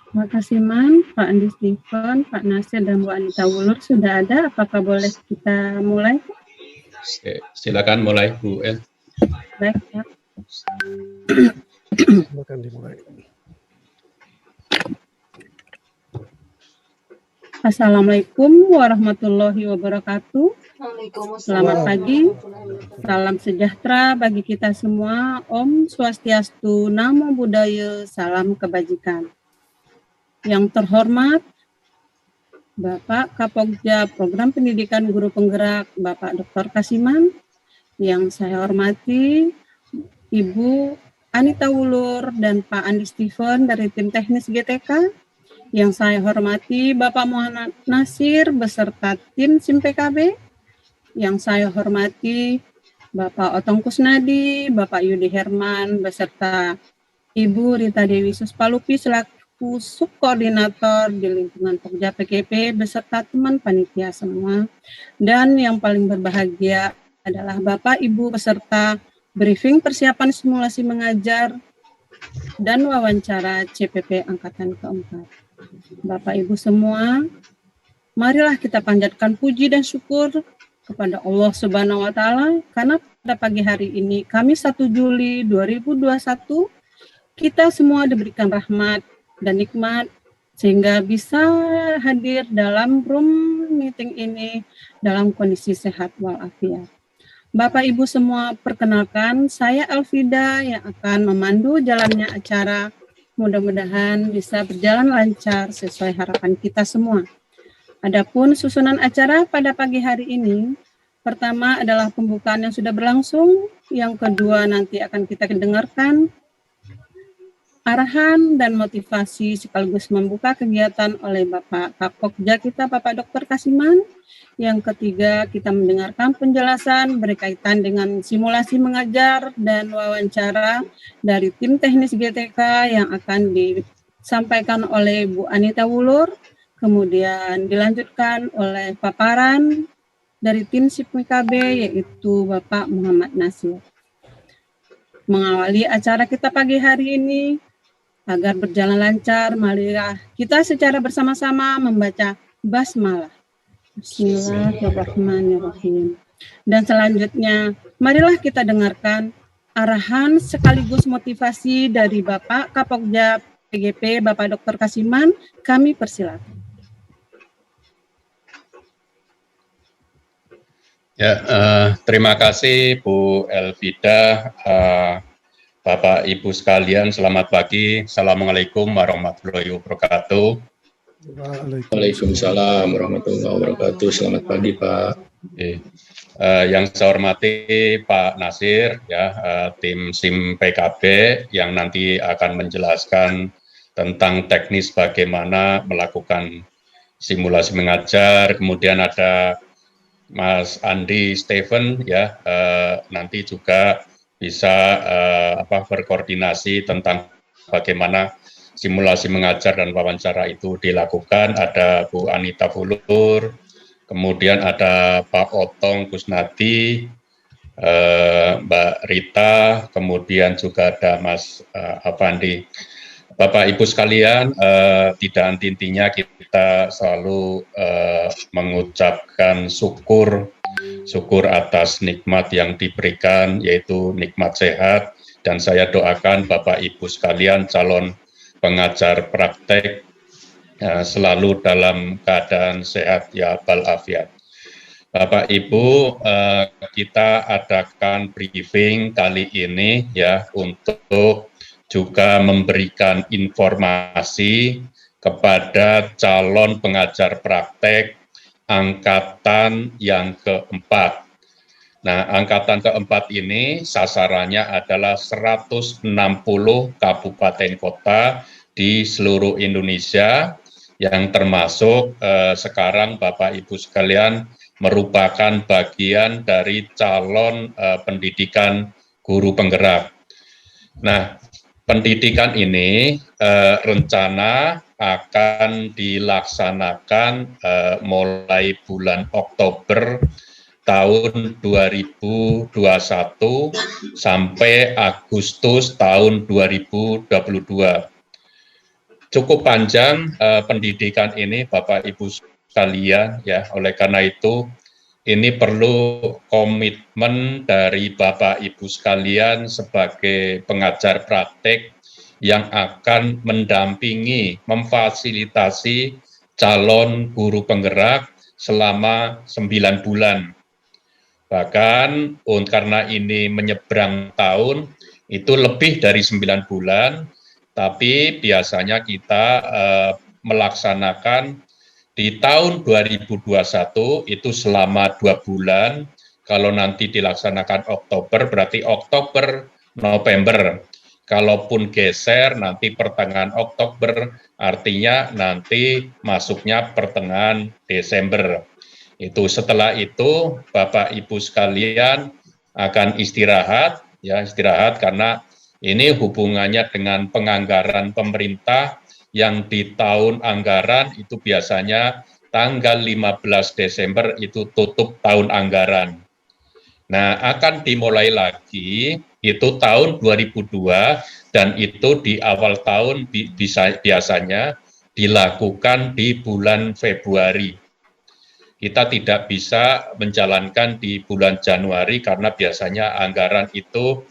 Pak Kasiman, Pak Andi Steven, Pak Nasir, dan Bu Anita Wulur sudah ada. Apakah boleh kita mulai? Silakan mulai, Bu El. Baik, Pak. Silakan dimulai. Assalamualaikum warahmatullahi wabarakatuh. Selamat pagi, salam sejahtera bagi kita semua. Om Swastiastu, Namo Buddhaya, salam kebajikan. Yang terhormat Bapak Kapogja Program Pendidikan Guru Penggerak, Bapak Dr. Kasiman. Yang saya hormati Ibu Anita Wulur dan Pak Andi Steven dari tim teknis GTK. Yang saya hormati Bapak Muhammad Nasir beserta tim SIM PKB. Yang saya hormati Bapak Otong Kusnadi, Bapak Yudi Herman beserta Ibu Rita Dewi Suspalupi selaku subkoordinator di lingkungan Pokja PKP beserta teman panitia semua. Dan yang paling berbahagia adalah Bapak Ibu beserta briefing persiapan simulasi mengajar dan wawancara CPP Angkatan keempat. Bapak Ibu semua, marilah kita panjatkan puji dan syukur kepada Allah Subhanahu wa Ta'ala karena pada pagi hari ini, Kamis 1 Juli 2021, kita semua diberikan rahmat dan nikmat sehingga bisa hadir dalam room meeting ini dalam kondisi sehat walafiat. Bapak Ibu semua, perkenalkan saya Elvida yang akan memandu jalannya acara. Mudah-mudahan bisa berjalan lancar sesuai harapan kita semua. Adapun susunan acara pada pagi hari ini, pertama adalah pembukaan yang sudah berlangsung, yang kedua nanti akan kita dengarkan arahan dan motivasi sekaligus membuka kegiatan oleh Bapak Kapokja kita, Bapak Dr. Kasiman. Yang ketiga, kita mendengarkan penjelasan berkaitan dengan simulasi mengajar dan wawancara dari tim teknis GTK yang akan disampaikan oleh Bu Anita Wulur. Kemudian dilanjutkan oleh paparan dari tim SIP PKB yaitu Bapak Muhammad Nasir. Mengawali acara kita pagi hari ini, agar berjalan lancar, marilah kita secara bersama-sama membaca basmalah. Bismillahirrahmanirrahim. Dan selanjutnya, marilah kita dengarkan arahan sekaligus motivasi dari Bapak Kapokja PGP, Bapak Dr. Kasiman. Kami persilakan. Ya, terima kasih Bu Elvida, Bapak Ibu sekalian, selamat pagi. Assalamualaikum warahmatullahi wabarakatuh. Waalaikumsalam warahmatullahi wabarakatuh. Selamat pagi, Pak. Yang saya hormati Pak Nasir, ya, tim SIM PKB yang nanti akan menjelaskan tentang teknis bagaimana melakukan simulasi mengajar. Kemudian ada Mas Andi Steven, ya, nanti juga bisa berkoordinasi tentang bagaimana simulasi mengajar dan wawancara itu dilakukan. Ada Bu Anita Fulur, kemudian ada Pak Otong Kusnadi, Mbak Rita, kemudian juga ada Mas Avandi. Bapak Ibu sekalian, tidak henti-hentinya kita selalu mengucapkan syukur atas nikmat yang diberikan, yaitu nikmat sehat. Dan saya doakan Bapak Ibu sekalian calon pengajar praktek selalu dalam keadaan sehat ya walafiat. Bapak Ibu, kita adakan briefing kali ini ya untuk juga memberikan informasi kepada calon pengajar praktek angkatan yang keempat. Nah, angkatan keempat ini sasarannya adalah 160 kabupaten kota di seluruh Indonesia, yang termasuk sekarang Bapak Ibu sekalian merupakan bagian dari calon pendidikan guru penggerak. Nah, pendidikan ini rencana akan dilaksanakan mulai bulan Oktober tahun 2021 sampai Agustus tahun 2022. Cukup panjang pendidikan ini Bapak Ibu sekalian ya. Oleh karena itu ini perlu komitmen dari Bapak Ibu sekalian sebagai pengajar praktek yang akan mendampingi, memfasilitasi calon guru penggerak selama 9 bulan. Bahkan karena ini menyeberang tahun, itu lebih dari 9 bulan, tapi biasanya kita melaksanakan di tahun 2021 itu selama 2 bulan. Kalau nanti dilaksanakan Oktober, berarti Oktober, November. Kalaupun geser nanti pertengahan Oktober, artinya nanti masuknya pertengahan Desember. Itu setelah itu Bapak Ibu sekalian akan istirahat karena ini hubungannya dengan penganggaran pemerintah yang di tahun anggaran itu biasanya tanggal 15 Desember itu tutup tahun anggaran. Nah, akan dimulai lagi itu tahun 2002 dan itu di awal tahun biasanya dilakukan di bulan Februari. Kita tidak bisa menjalankan di bulan Januari karena biasanya anggaran itu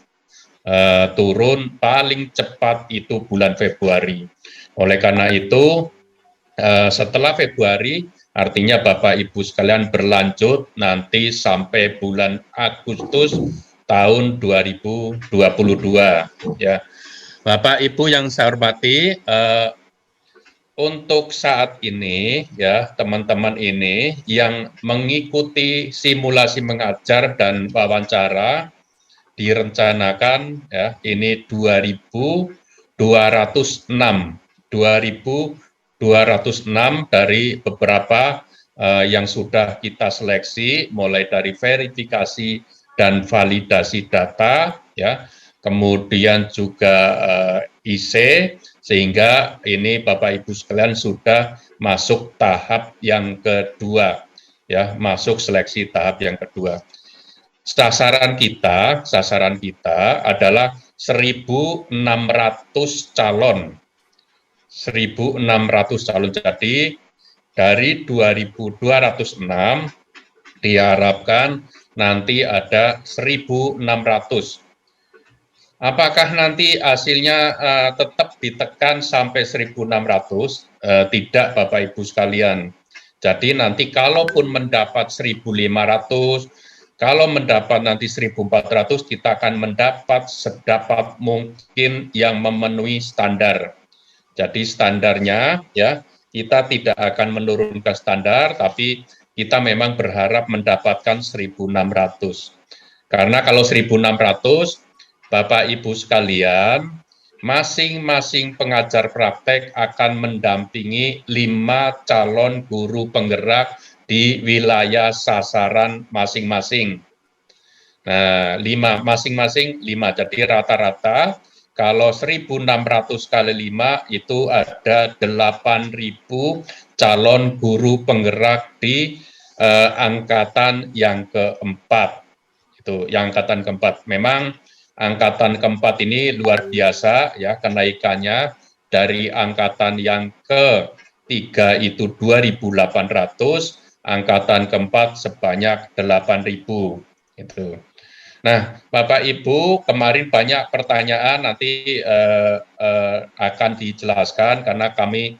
turun paling cepat itu bulan Februari. Oleh karena itu, setelah Februari, artinya Bapak Ibu sekalian berlanjut nanti sampai bulan Agustus tahun 2022. Ya, Bapak Ibu yang saya hormati, untuk saat ini ya teman-teman ini yang mengikuti simulasi mengajar dan wawancara direncanakan ya ini 2.206 dari beberapa yang sudah kita seleksi mulai dari verifikasi dan validasi data ya, kemudian juga IC, sehingga ini Bapak Ibu sekalian sudah masuk tahap yang kedua ya, masuk seleksi tahap yang kedua. Sasaran kita adalah 1.600 calon. 1.600 calon. Jadi dari 2.206 diharapkan nanti ada 1.600. Apakah nanti hasilnya tetap ditekan sampai 1.600? Tidak Bapak Ibu sekalian. Jadi nanti kalaupun mendapat 1.500, kalau mendapat nanti 1.400, kita akan mendapat sedapat mungkin yang memenuhi standar. Jadi standarnya ya kita tidak akan menurunkan standar, tapi kita memang berharap mendapatkan 1.600. Karena kalau 1.600, Bapak Ibu sekalian, masing-masing pengajar praktek akan mendampingi 5 calon guru penggerak di wilayah sasaran masing-masing. Nah, 5 masing-masing 5. Jadi rata-rata kalau 1.600 kali 5 itu ada 8.000 calon guru penggerak di angkatan yang keempat. Itu yang angkatan keempat. Memang angkatan keempat ini luar biasa ya kenaikannya dari angkatan yang ketiga itu 2.800, angkatan keempat sebanyak 8.000 itu. Nah, Bapak Ibu, kemarin banyak pertanyaan, nanti akan dijelaskan karena kami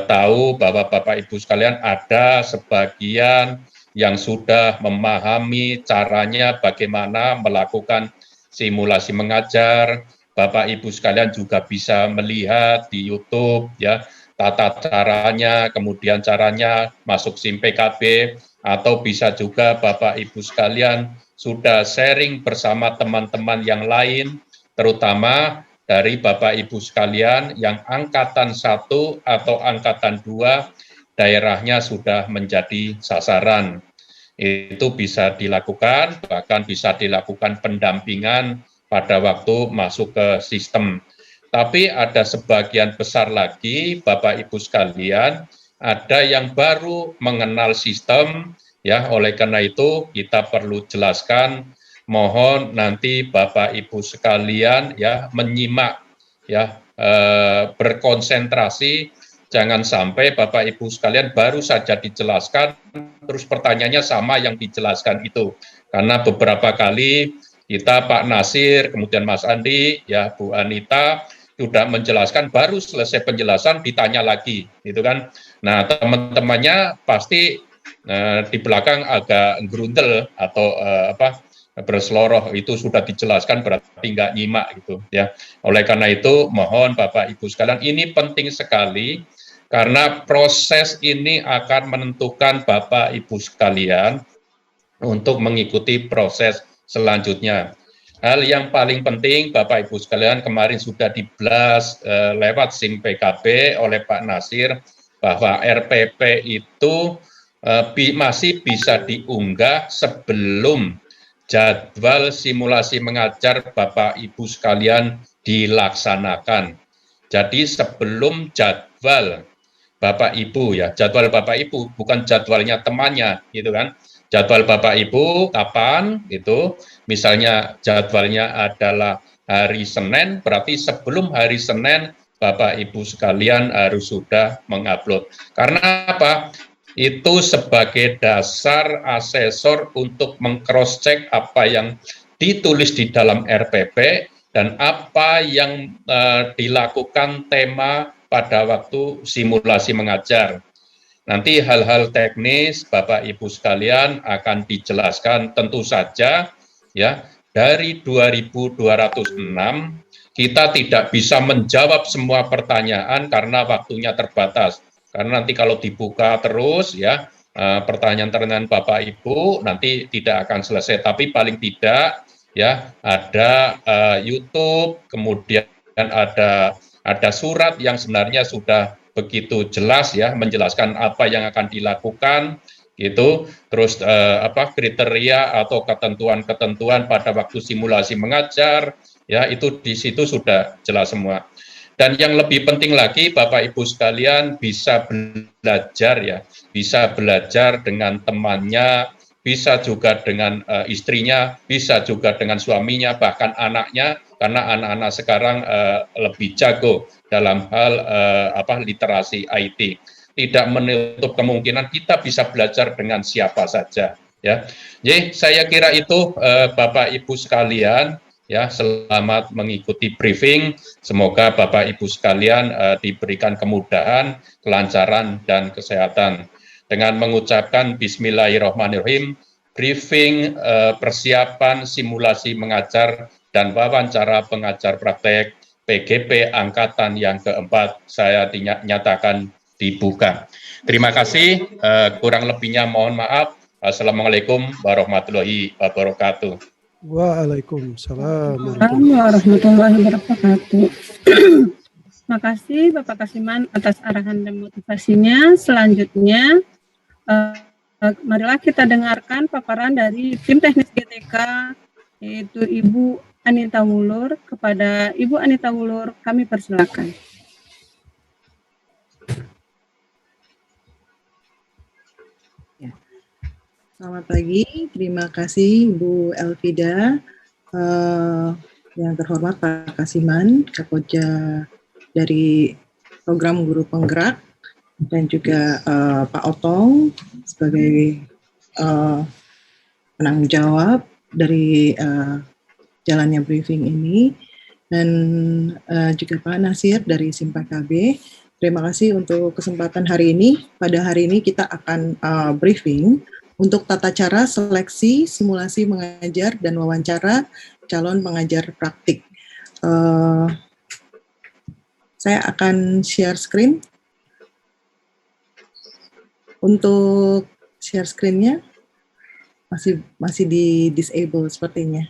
tahu bahwa Bapak Ibu sekalian ada sebagian yang sudah memahami caranya bagaimana melakukan simulasi mengajar. Bapak Ibu sekalian juga bisa melihat di YouTube ya tata caranya, kemudian caranya masuk SIM PKB, atau bisa juga Bapak Ibu sekalian sudah sharing bersama teman-teman yang lain, terutama dari Bapak Ibu sekalian yang angkatan 1 atau angkatan 2, daerahnya sudah menjadi sasaran. Itu bisa dilakukan, bahkan bisa dilakukan pendampingan pada waktu masuk ke sistem. Tapi ada sebagian besar lagi, Bapak Ibu sekalian, ada yang baru mengenal sistem, ya, oleh karena itu kita perlu jelaskan, mohon nanti Bapak Ibu sekalian ya menyimak ya berkonsentrasi, jangan sampai Bapak Ibu sekalian baru saja dijelaskan terus pertanyaannya sama yang dijelaskan itu. Karena beberapa kali kita Pak Nasir, kemudian Mas Andi, ya Bu Anita sudah menjelaskan, baru selesai penjelasan ditanya lagi, gitu kan. Nah, teman-temannya pasti di belakang agak gerundel atau berseloroh, itu sudah dijelaskan berarti nggak nyimak gitu ya. Oleh karena itu mohon Bapak Ibu sekalian, ini penting sekali karena proses ini akan menentukan Bapak Ibu sekalian untuk mengikuti proses selanjutnya. Hal yang paling penting Bapak Ibu sekalian, kemarin sudah diblas lewat SIM PKB oleh Pak Nasir bahwa RPP itu masih bisa diunggah sebelum jadwal simulasi mengajar Bapak Ibu sekalian dilaksanakan. Jadi sebelum jadwal Bapak Ibu ya, jadwal Bapak Ibu bukan jadwalnya temannya, gitu kan. Jadwal Bapak Ibu kapan itu, misalnya jadwalnya adalah hari Senin, berarti sebelum hari Senin Bapak Ibu sekalian harus sudah mengupload. Karena apa? Itu sebagai dasar asesor untuk meng-cross-check apa yang ditulis di dalam RPP dan apa yang dilakukan tema pada waktu simulasi mengajar. Nanti hal-hal teknis Bapak Ibu sekalian akan dijelaskan, tentu saja ya, dari 2.206 kita tidak bisa menjawab semua pertanyaan karena waktunya terbatas. Karena nanti kalau dibuka terus ya pertanyaan-pertanyaan Bapak Ibu nanti tidak akan selesai. Tapi paling tidak ya ada YouTube, kemudian ada surat yang sebenarnya sudah begitu jelas ya menjelaskan apa yang akan dilakukan gitu. Terus kriteria atau ketentuan-ketentuan pada waktu simulasi mengajar ya, itu di situ sudah jelas semua. Dan yang lebih penting lagi Bapak Ibu sekalian bisa belajar ya, bisa belajar dengan temannya, bisa juga dengan istrinya, bisa juga dengan suaminya, bahkan anaknya, karena anak-anak sekarang lebih jago dalam hal literasi IT. Tidak menutup kemungkinan kita bisa belajar dengan siapa saja ya. Jadi saya kira itu Bapak Ibu sekalian. Ya, selamat mengikuti briefing. Semoga Bapak Ibu sekalian diberikan kemudahan, kelancaran, dan kesehatan. Dengan mengucapkan Bismillahirrahmanirrahim, briefing persiapan simulasi mengajar dan wawancara pengajar praktek PGP angkatan yang keempat saya dinyatakan dibuka. Terima kasih, kurang lebihnya mohon maaf. Assalamualaikum warahmatullahi wabarakatuh. Waalaikumsalam warahmatullahi wabarakatuh. Terima kasih Bapak Kasiman atas arahan dan motivasinya. Selanjutnya, marilah kita dengarkan paparan dari tim teknis GTK, yaitu Ibu Anita Wulur. Kepada Ibu Anita Wulur, kami persilakan. Selamat pagi, terima kasih Bu Elvida, yang terhormat Pak Kasiman, Kapolja dari Program Guru Penggerak, dan juga Pak Otong sebagai penanggung jawab dari jalannya briefing ini, dan juga Pak Nasir dari SIMPAKB. Terima kasih untuk kesempatan hari ini. Pada hari ini kita akan briefing untuk tata cara seleksi, simulasi mengajar, dan wawancara calon pengajar praktik. Saya akan share screen. Untuk share screen-nya masih di disable sepertinya.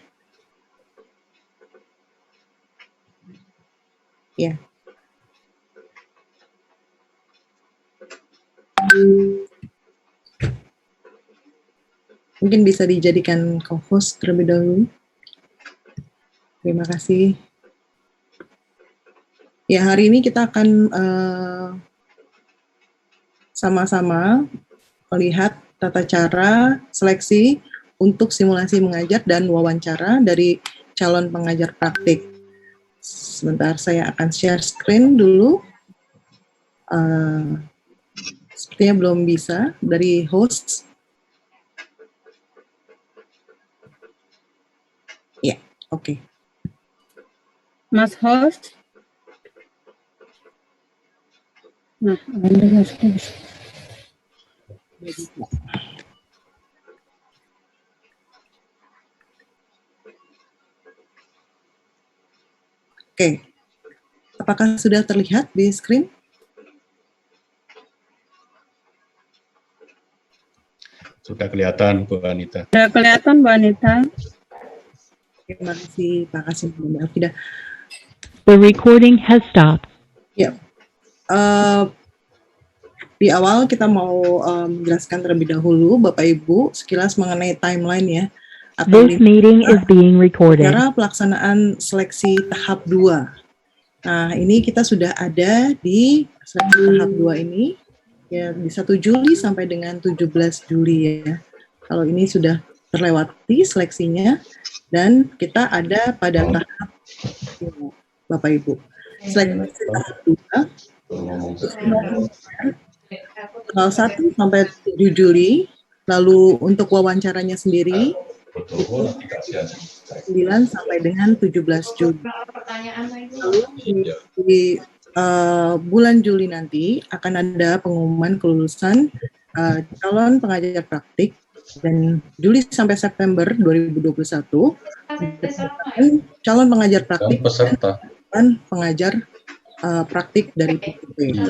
Ya. Mungkin bisa dijadikan co-host terlebih dahulu. Terima kasih. Ya, hari ini kita akan sama-sama melihat tata cara seleksi untuk simulasi mengajar dan wawancara dari calon pengajar praktik. Sebentar, saya akan share screen dulu. Sepertinya belum bisa dari host. Ya, oke. Mas host. Nah, alhamdulillah. Oke. Apakah sudah terlihat di screen? Sudah kelihatan, Bu Anita. Sudah kelihatan, Bu Anita. Terima kasih, Pak Kasim. Tidak. The recording has stopped. Ya. Di awal kita mau menjelaskan terlebih dahulu, Bapak Ibu, sekilas mengenai timeline ya. This meeting is being recorded. Cara pelaksanaan seleksi tahap 2. Nah, ini kita sudah ada di seleksi tahap 2 ini, ya di 1 Juli sampai dengan 17 Juli ya. Kalau ini sudah terlewati seleksinya, dan kita ada pada tahap Bapak Ibu. Seleksi tahap 2, tanggal 1 sampai 7 Juli, lalu untuk wawancaranya sendiri, 9 sampai dengan 17 Juli. Lalu di bulan Juli nanti akan ada pengumuman kelulusan calon pengajar praktik, dan Juli sampai September 2021 calon pengajar praktik dan pengajar praktik dari PPP.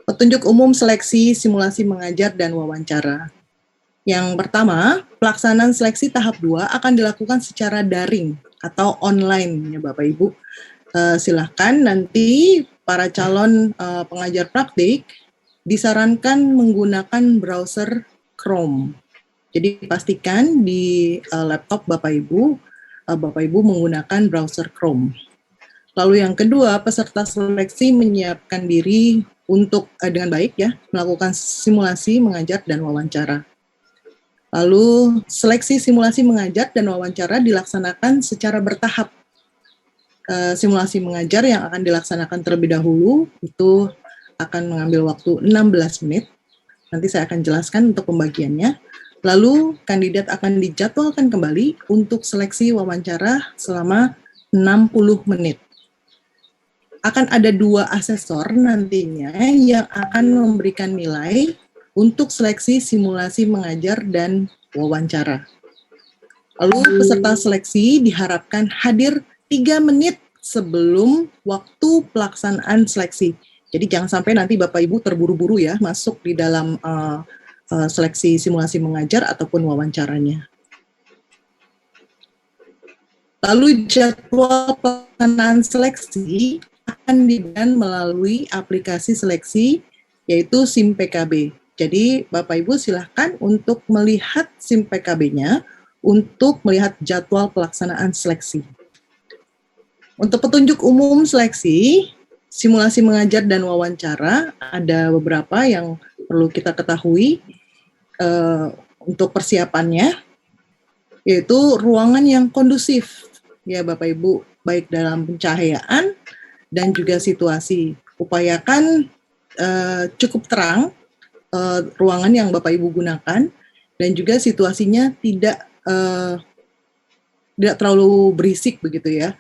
Petunjuk umum seleksi, simulasi mengajar, dan wawancara. Yang pertama, pelaksanaan seleksi tahap 2 akan dilakukan secara daring atau online ya Bapak Ibu. Silahkan nanti para calon pengajar praktik disarankan menggunakan browser Chrome. Jadi pastikan di laptop Bapak Ibu menggunakan browser Chrome. Lalu yang kedua, peserta seleksi menyiapkan diri untuk dengan baik ya melakukan simulasi mengajar dan wawancara. Lalu seleksi simulasi mengajar dan wawancara dilaksanakan secara bertahap. Simulasi mengajar yang akan dilaksanakan terlebih dahulu itu akan mengambil waktu 16 menit. Nanti saya akan jelaskan untuk pembagiannya. Lalu kandidat akan dijadwalkan kembali untuk seleksi wawancara selama 60 menit. Akan ada 2 asesor nantinya yang akan memberikan nilai untuk seleksi simulasi mengajar dan wawancara. Lalu peserta seleksi diharapkan hadir 3 menit sebelum waktu pelaksanaan seleksi. Jadi jangan sampai nanti Bapak Ibu terburu-buru ya masuk di dalam seleksi simulasi mengajar ataupun wawancaranya. Lalu jadwal pelaksanaan seleksi akan diberikan melalui aplikasi seleksi yaitu SIM PKB. Jadi Bapak Ibu silahkan untuk melihat SIM PKB-nya untuk melihat jadwal pelaksanaan seleksi. Untuk petunjuk umum seleksi, simulasi mengajar dan wawancara, ada beberapa yang perlu kita ketahui untuk persiapannya, yaitu ruangan yang kondusif, ya Bapak Ibu, baik dalam pencahayaan dan juga situasi. Upayakan cukup terang ruangan yang Bapak Ibu gunakan, dan juga situasinya tidak terlalu berisik begitu ya.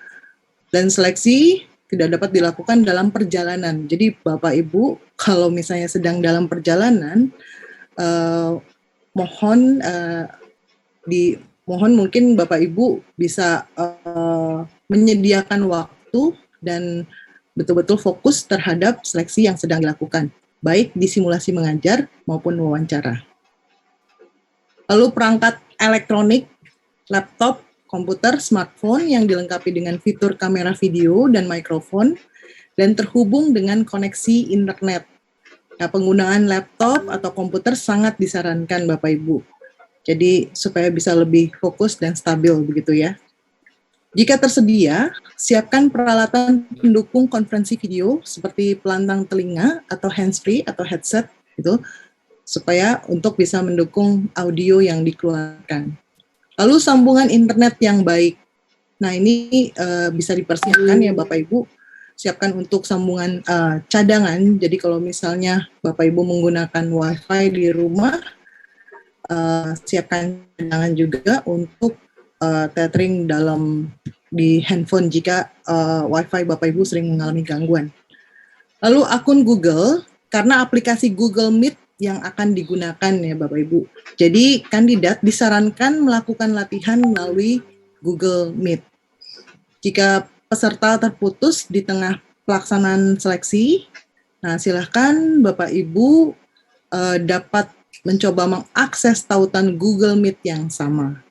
Dan seleksi tidak dapat dilakukan dalam perjalanan. Jadi Bapak Ibu kalau misalnya sedang dalam perjalanan, mohon mungkin Bapak Ibu bisa menyediakan waktu dan betul-betul fokus terhadap seleksi yang sedang dilakukan, baik di simulasi mengajar maupun wawancara. Lalu perangkat elektronik, laptop, komputer, smartphone yang dilengkapi dengan fitur kamera video dan mikrofon dan terhubung dengan koneksi internet. Nah, penggunaan laptop atau komputer sangat disarankan Bapak Ibu. Jadi supaya bisa lebih fokus dan stabil begitu ya. Jika tersedia, siapkan peralatan pendukung konferensi video seperti pelantang telinga atau handsfree atau headset gitu, supaya untuk bisa mendukung audio yang dikeluarkan. Lalu sambungan internet yang baik. Nah ini bisa dipersiapkan ya Bapak Ibu, siapkan untuk sambungan cadangan. Jadi kalau misalnya Bapak Ibu menggunakan WiFi di rumah, siapkan cadangan juga untuk tethering di handphone jika WiFi Bapak Ibu sering mengalami gangguan. Lalu akun Google, karena aplikasi Google Meet yang akan digunakan ya Bapak Ibu. Jadi kandidat disarankan melakukan latihan melalui Google Meet. Jika peserta terputus di tengah pelaksanaan seleksi, nah silahkan Bapak Ibu dapat mencoba mengakses tautan Google Meet yang sama.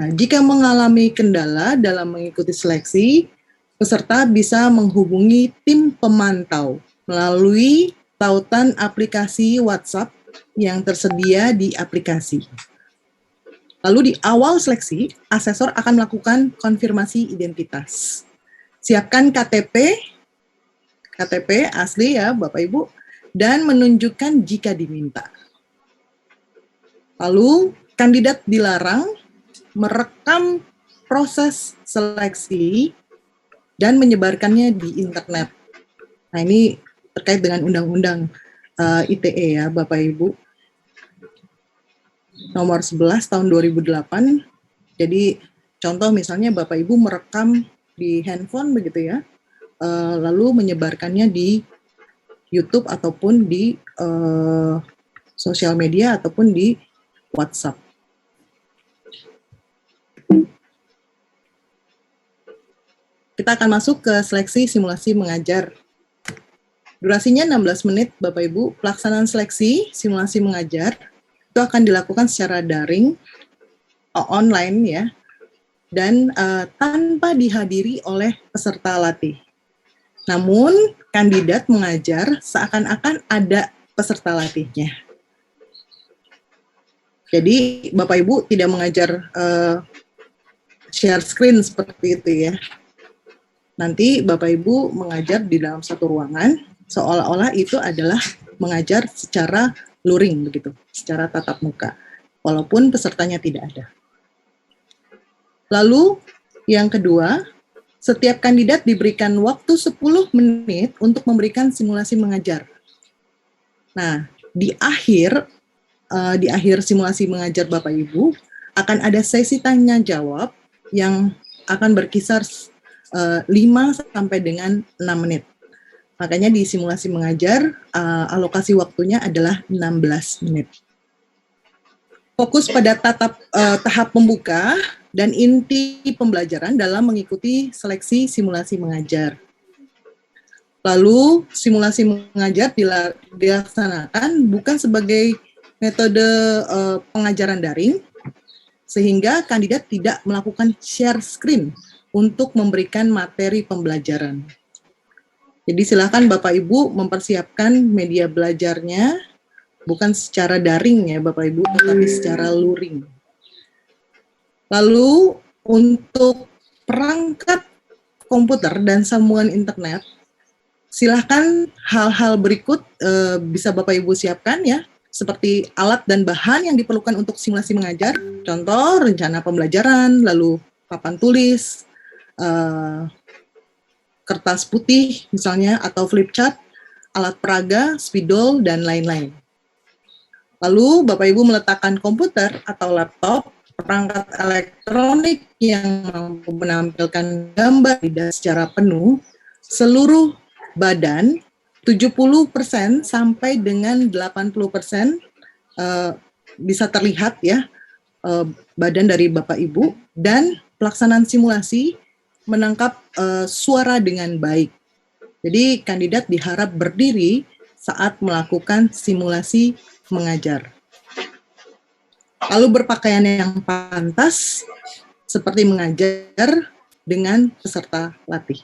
Nah, jika mengalami kendala dalam mengikuti seleksi, peserta bisa menghubungi tim pemantau melalui tautan aplikasi WhatsApp yang tersedia di aplikasi. Lalu di awal seleksi, asesor akan melakukan konfirmasi identitas. Siapkan KTP asli ya Bapak Ibu, dan menunjukkan jika diminta. Lalu kandidat dilarang merekam proses seleksi dan menyebarkannya di internet. Nah ini terkait dengan Undang-Undang ITE ya Bapak Ibu, nomor 11 tahun 2008. Jadi contoh misalnya Bapak Ibu merekam di handphone begitu ya, lalu menyebarkannya di YouTube ataupun di sosial media ataupun di WhatsApp. Kita akan masuk ke seleksi simulasi mengajar. Durasinya 16 menit, Bapak Ibu. Pelaksanaan seleksi simulasi mengajar itu akan dilakukan secara daring, online ya, dan tanpa dihadiri oleh peserta latih. Namun, kandidat mengajar seakan-akan ada peserta latihnya. Jadi, Bapak Ibu tidak mengajar share screen seperti itu ya. Nanti Bapak Ibu mengajar di dalam satu ruangan, seolah-olah itu adalah mengajar secara luring begitu, secara tatap muka, walaupun pesertanya tidak ada. Lalu yang kedua, setiap kandidat diberikan waktu 10 menit untuk memberikan simulasi mengajar. Nah, di akhir simulasi mengajar Bapak Ibu akan ada sesi tanya jawab yang akan berkisar 5 sampai dengan 6 menit. Makanya di simulasi mengajar, alokasi waktunya adalah 16 menit. Fokus pada tahap pembuka, dan inti pembelajaran dalam mengikuti seleksi simulasi mengajar. Lalu, simulasi mengajar dilaksanakan bukan sebagai metode pengajaran daring, sehingga kandidat tidak melakukan share screen untuk memberikan materi pembelajaran. Jadi silakan Bapak Ibu mempersiapkan media belajarnya bukan secara daring ya Bapak Ibu, tetapi secara luring. Lalu untuk perangkat komputer dan sambungan internet, silakan hal-hal berikut bisa Bapak Ibu siapkan ya, seperti alat dan bahan yang diperlukan untuk simulasi mengajar, contoh rencana pembelajaran, lalu papan tulis, kertas putih misalnya, atau flip chart, alat peraga, spidol, dan lain-lain. Lalu Bapak Ibu meletakkan komputer atau laptop, perangkat elektronik yang mampu menampilkan gambar secara penuh, seluruh badan 70% sampai dengan 80% bisa terlihat ya badan dari Bapak Ibu, dan pelaksanaan simulasi menangkap suara dengan baik. Jadi kandidat diharap berdiri saat melakukan simulasi mengajar. Lalu berpakaian yang pantas seperti mengajar dengan peserta latih.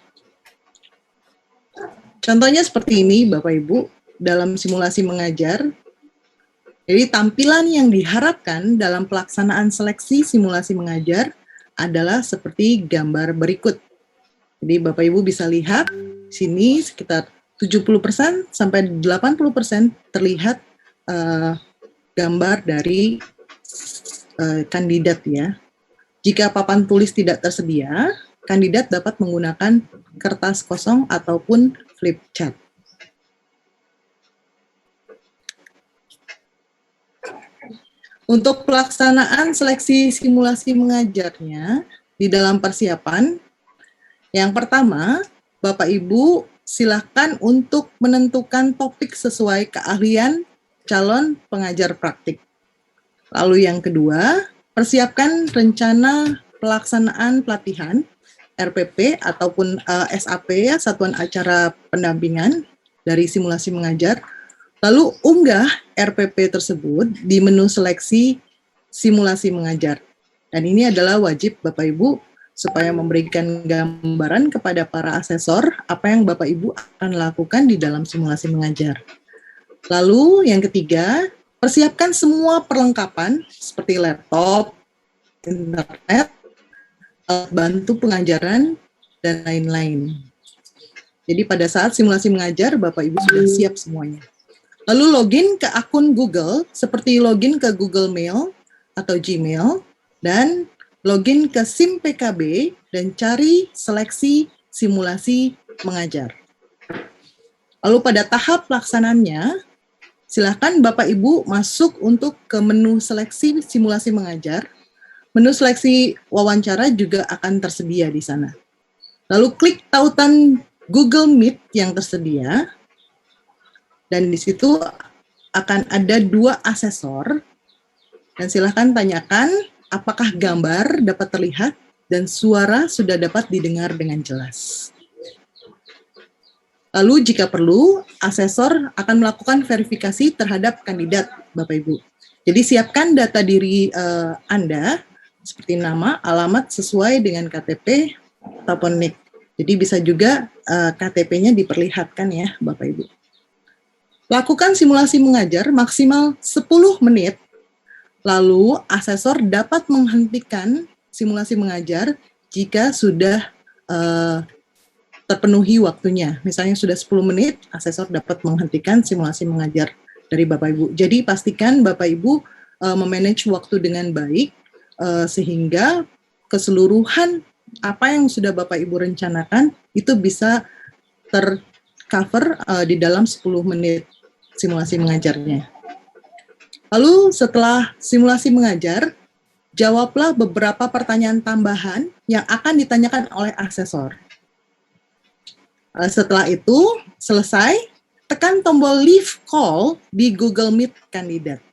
Contohnya seperti ini Bapak Ibu dalam simulasi mengajar. Jadi tampilan yang diharapkan dalam pelaksanaan seleksi simulasi mengajar adalah seperti gambar berikut. Jadi Bapak Ibu bisa lihat sini sekitar 70% sampai 80% terlihat gambar dari kandidat ya. Jika papan tulis tidak tersedia, kandidat dapat menggunakan kertas kosong ataupun flip chart. Untuk pelaksanaan seleksi simulasi mengajarnya di dalam persiapan, yang pertama, Bapak Ibu silakan untuk menentukan topik sesuai keahlian calon pengajar praktik. Lalu yang kedua, persiapkan rencana pelaksanaan pelatihan RPP ataupun SAP ya, Satuan Acara Pendampingan dari simulasi mengajar. Lalu unggah RPP tersebut di menu seleksi simulasi mengajar. Dan ini adalah wajib Bapak Ibu supaya memberikan gambaran kepada para asesor apa yang Bapak Ibu akan lakukan di dalam simulasi mengajar. Lalu yang ketiga, persiapkan semua perlengkapan seperti laptop, internet, alat bantu pengajaran, dan lain-lain. Jadi pada saat simulasi mengajar, Bapak Ibu sudah siap semuanya. Lalu login ke akun Google, seperti login ke Google Mail atau Gmail, dan login ke SIM PKB, dan cari seleksi simulasi mengajar. Lalu pada tahap pelaksanaannya, silakan Bapak Ibu masuk untuk ke menu seleksi simulasi mengajar. Menu seleksi wawancara juga akan tersedia di sana. Lalu klik tautan Google Meet yang tersedia, dan di situ akan ada 2 asesor, dan silakan tanyakan apakah gambar dapat terlihat dan suara sudah dapat didengar dengan jelas. Lalu jika perlu, asesor akan melakukan verifikasi terhadap kandidat Bapak Ibu. Jadi siapkan data diri Anda, seperti nama, alamat sesuai dengan KTP ataupun NIK. Jadi bisa juga KTP-nya diperlihatkan ya Bapak Ibu. Lakukan simulasi mengajar maksimal 10 menit, lalu asesor dapat menghentikan simulasi mengajar jika sudah terpenuhi waktunya. Misalnya sudah 10 menit, asesor dapat menghentikan simulasi mengajar dari Bapak Ibu. Jadi pastikan Bapak Ibu memanage waktu dengan baik, sehingga keseluruhan apa yang sudah Bapak Ibu rencanakan itu bisa tercover di dalam 10 menit simulasi mengajarnya. Lalu setelah simulasi mengajar, jawablah beberapa pertanyaan tambahan yang akan ditanyakan oleh asesor. Setelah itu selesai, tekan tombol leave call di Google Meet kandidat.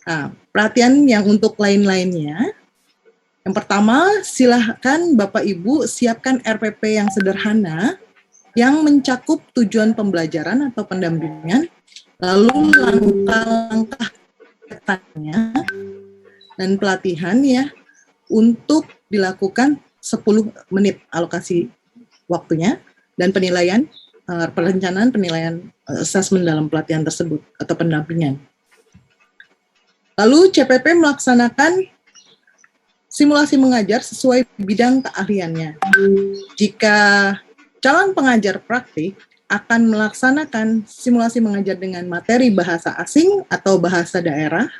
Nah, perhatian yang untuk lain-lainnya. Yang pertama, silahkan Bapak Ibu siapkan RPP yang sederhana yang mencakup tujuan pembelajaran atau pendampingan, lalu langkah-langkah kedepannya dan pelatihan ya untuk dilakukan 10 menit alokasi waktunya dan penilaian, perencanaan penilaian asesmen dalam pelatihan tersebut atau pendampingan. Lalu CPP melaksanakan simulasi mengajar sesuai bidang keahliannya. Jika calon pengajar praktik akan melaksanakan simulasi mengajar dengan materi bahasa asing atau bahasa daerah,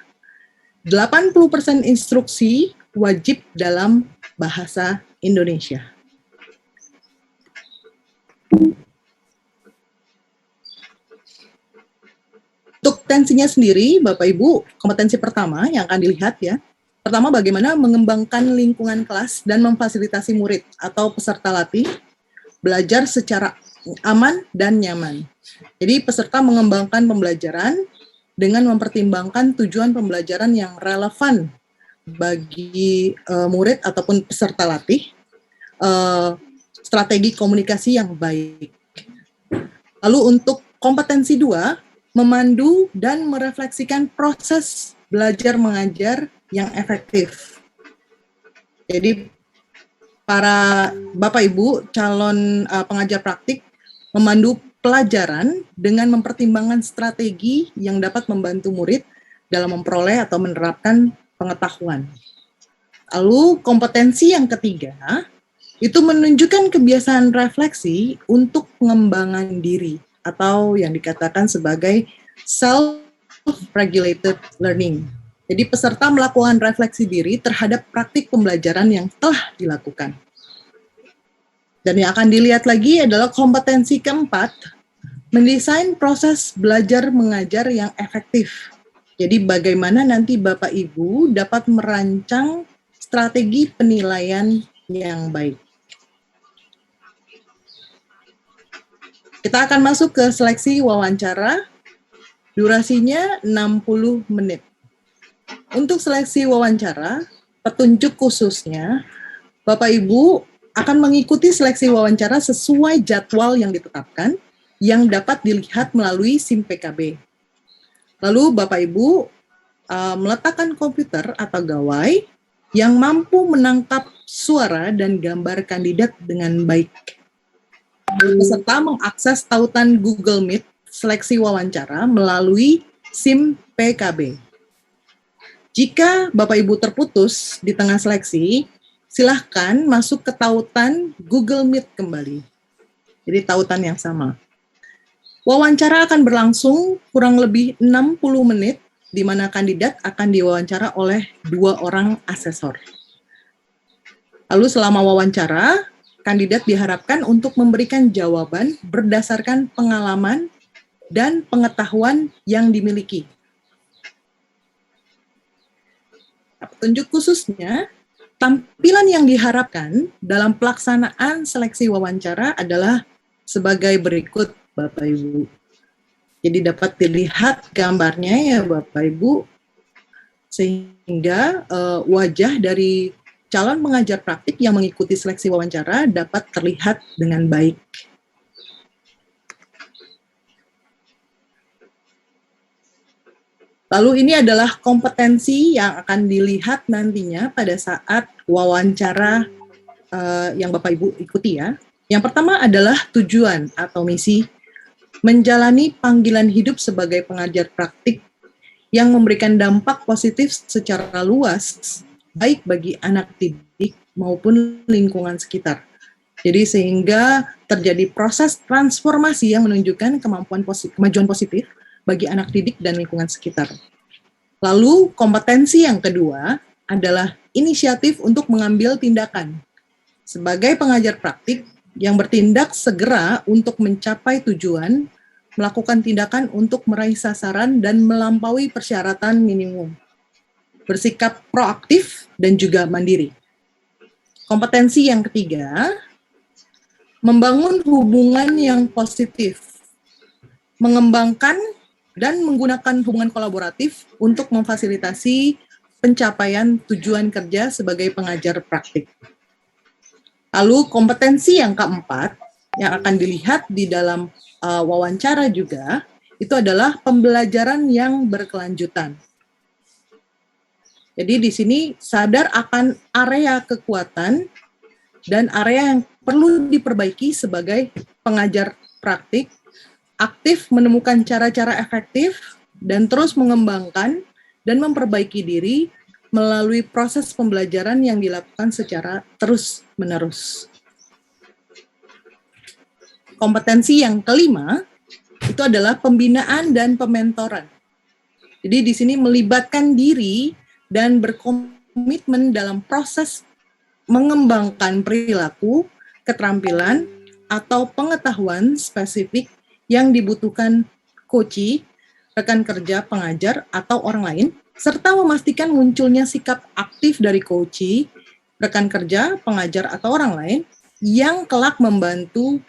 80% instruksi wajib dalam bahasa Indonesia. Untuk kompetensinya sendiri, Bapak Ibu, kompetensi pertama yang akan dilihat ya. Pertama, bagaimana mengembangkan lingkungan kelas dan memfasilitasi murid atau peserta latih belajar secara aman dan nyaman. Jadi peserta mengembangkan pembelajaran dengan mempertimbangkan tujuan pembelajaran yang relevan bagi murid ataupun peserta latih, strategi komunikasi yang baik. Lalu untuk kompetensi 2, memandu dan merefleksikan proses belajar mengajar yang efektif. Jadi para Bapak Ibu calon pengajar praktik memandu pelajaran dengan mempertimbangkan strategi yang dapat membantu murid dalam memperoleh atau menerapkan pengetahuan. Lalu kompetensi yang ketiga itu menunjukkan kebiasaan refleksi untuk pengembangan diri atau yang dikatakan sebagai self-regulated learning. Jadi peserta melakukan refleksi diri terhadap praktik pembelajaran yang telah dilakukan. Dan yang akan dilihat lagi adalah kompetensi keempat, mendesain proses belajar mengajar yang efektif. Jadi bagaimana nanti Bapak Ibu dapat merancang strategi penilaian yang baik. Kita akan masuk ke seleksi wawancara, durasinya 60 menit. Untuk seleksi wawancara, petunjuk khususnya, Bapak Ibu akan mengikuti seleksi wawancara sesuai jadwal yang ditetapkan, yang dapat dilihat melalui SIM PKB. Lalu Bapak Ibu meletakkan komputer atau gawai yang mampu menangkap suara dan gambar kandidat dengan baik. Peserta mengakses tautan Google Meet seleksi wawancara melalui SIM PKB. Jika Bapak Ibu terputus di tengah seleksi, silahkan masuk ke tautan Google Meet kembali. Jadi tautan yang sama. Wawancara akan berlangsung kurang lebih 60 menit, di mana kandidat akan diwawancara oleh 2 orang asesor. Lalu selama wawancara, kandidat diharapkan untuk memberikan jawaban berdasarkan pengalaman dan pengetahuan yang dimiliki. Petunjuk khususnya, tampilan yang diharapkan dalam pelaksanaan seleksi wawancara adalah sebagai berikut, Bapak Ibu. Jadi dapat dilihat gambarnya ya Bapak Ibu, sehingga wajah dari calon pengajar praktik yang mengikuti seleksi wawancara dapat terlihat dengan baik. Lalu ini adalah kompetensi yang akan dilihat nantinya pada saat wawancara yang Bapak Ibu ikuti ya. Yang pertama adalah tujuan atau misi, menjalani panggilan hidup sebagai pengajar praktik yang memberikan dampak positif secara luas, baik bagi anak didik maupun lingkungan sekitar. Jadi sehingga terjadi proses transformasi yang menunjukkan kemajuan positif bagi anak didik dan lingkungan sekitar. Lalu kompetensi yang kedua adalah inisiatif untuk mengambil tindakan. Sebagai pengajar praktik yang bertindak segera untuk mencapai tujuan, melakukan tindakan untuk meraih sasaran dan melampaui persyaratan minimum. Bersikap proaktif dan juga mandiri. Kompetensi yang ketiga, membangun hubungan yang positif. Mengembangkan dan menggunakan hubungan kolaboratif untuk memfasilitasi pencapaian tujuan kerja sebagai pengajar praktik. Lalu kompetensi yang keempat yang akan dilihat di dalam wawancara juga, itu adalah pembelajaran yang berkelanjutan. Jadi di sini sadar akan area kekuatan dan area yang perlu diperbaiki sebagai pengajar praktik, aktif menemukan cara-cara efektif, dan terus mengembangkan dan memperbaiki diri melalui proses pembelajaran yang dilakukan secara terus-menerus. Kompetensi yang kelima itu adalah pembinaan dan pementoran. Jadi di sini melibatkan diri dan berkomitmen dalam proses mengembangkan perilaku, keterampilan, atau pengetahuan spesifik yang dibutuhkan coachee, rekan kerja, pengajar, atau orang lain, serta memastikan munculnya sikap aktif dari coachee, rekan kerja, pengajar, atau orang lain yang kelak membantu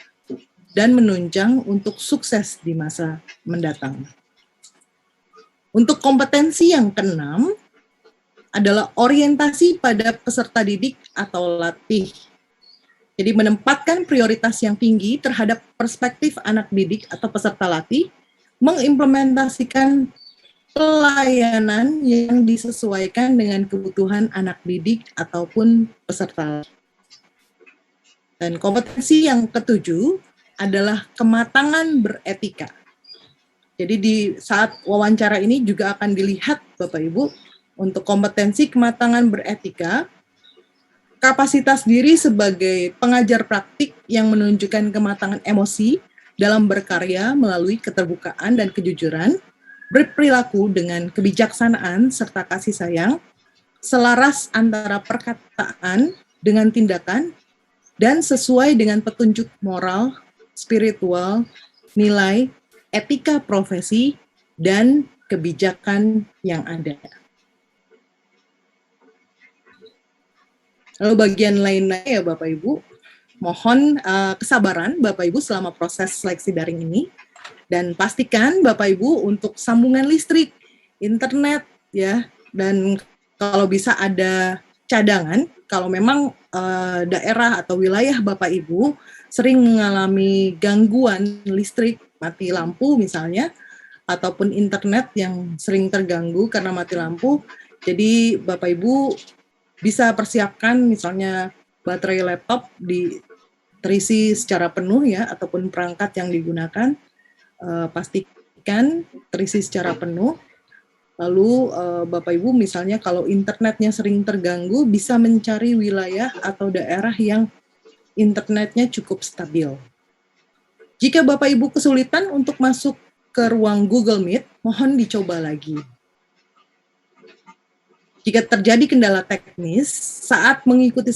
dan menunjang untuk sukses di masa mendatang. Untuk kompetensi yang keenam adalah orientasi pada peserta didik atau latih. Jadi menempatkan prioritas yang tinggi terhadap perspektif anak didik atau peserta latih, mengimplementasikan pelayanan yang disesuaikan dengan kebutuhan anak didik ataupun peserta. Dan kompetensi yang ketujuh adalah kematangan beretika. Jadi di saat wawancara ini juga akan dilihat Bapak Ibu, untuk kompetensi kematangan beretika, kapasitas diri sebagai pengajar praktik yang menunjukkan kematangan emosi dalam berkarya melalui keterbukaan dan kejujuran, berperilaku dengan kebijaksanaan serta kasih sayang, selaras antara perkataan dengan tindakan, dan sesuai dengan petunjuk moral, spiritual, nilai, etika profesi, dan kebijakan yang ada. Lalu bagian lainnya ya Bapak Ibu, mohon kesabaran Bapak Ibu selama proses seleksi daring ini, dan pastikan Bapak Ibu untuk sambungan listrik, internet ya, dan kalau bisa ada cadangan, kalau memang daerah atau wilayah Bapak Ibu sering mengalami gangguan listrik, mati lampu misalnya, ataupun internet yang sering terganggu karena mati lampu, jadi Bapak Ibu bisa persiapkan misalnya baterai laptop terisi secara penuh ya, ataupun perangkat yang digunakan pastikan terisi secara penuh. Lalu Bapak Ibu misalnya kalau internetnya sering terganggu, bisa mencari wilayah atau daerah yang internetnya cukup stabil. Jika Bapak Ibu kesulitan untuk masuk ke ruang Google Meet, mohon dicoba lagi. Jika terjadi kendala teknis saat mengikuti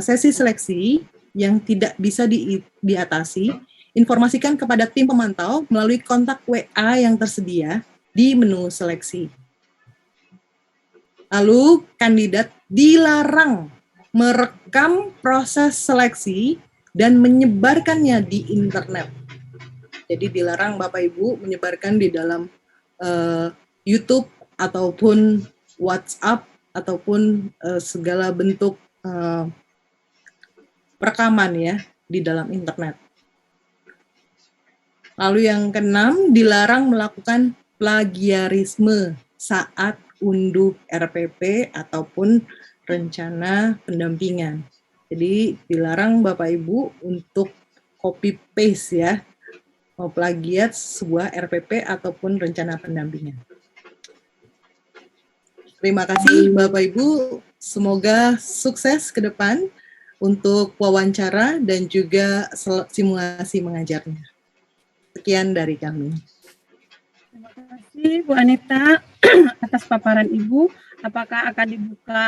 sesi seleksi yang tidak bisa diatasi, informasikan kepada tim pemantau melalui kontak WA yang tersedia di menu seleksi. Lalu, kandidat dilarang merekam proses seleksi dan menyebarkannya di internet. Jadi dilarang Bapak Ibu menyebarkan di dalam YouTube ataupun WhatsApp ataupun segala bentuk rekaman ya di dalam internet. Lalu yang keenam, dilarang melakukan plagiarisme saat unduh RPP ataupun rencana pendampingan. Jadi dilarang Bapak Ibu untuk copy paste ya, mau plagiat sebuah RPP ataupun rencana pendampingan. Terima kasih Bapak Ibu, semoga sukses ke depan untuk wawancara dan juga simulasi mengajarnya. Sekian dari kami. Terima kasih Bu Anita atas paparan Ibu. Apakah akan dibuka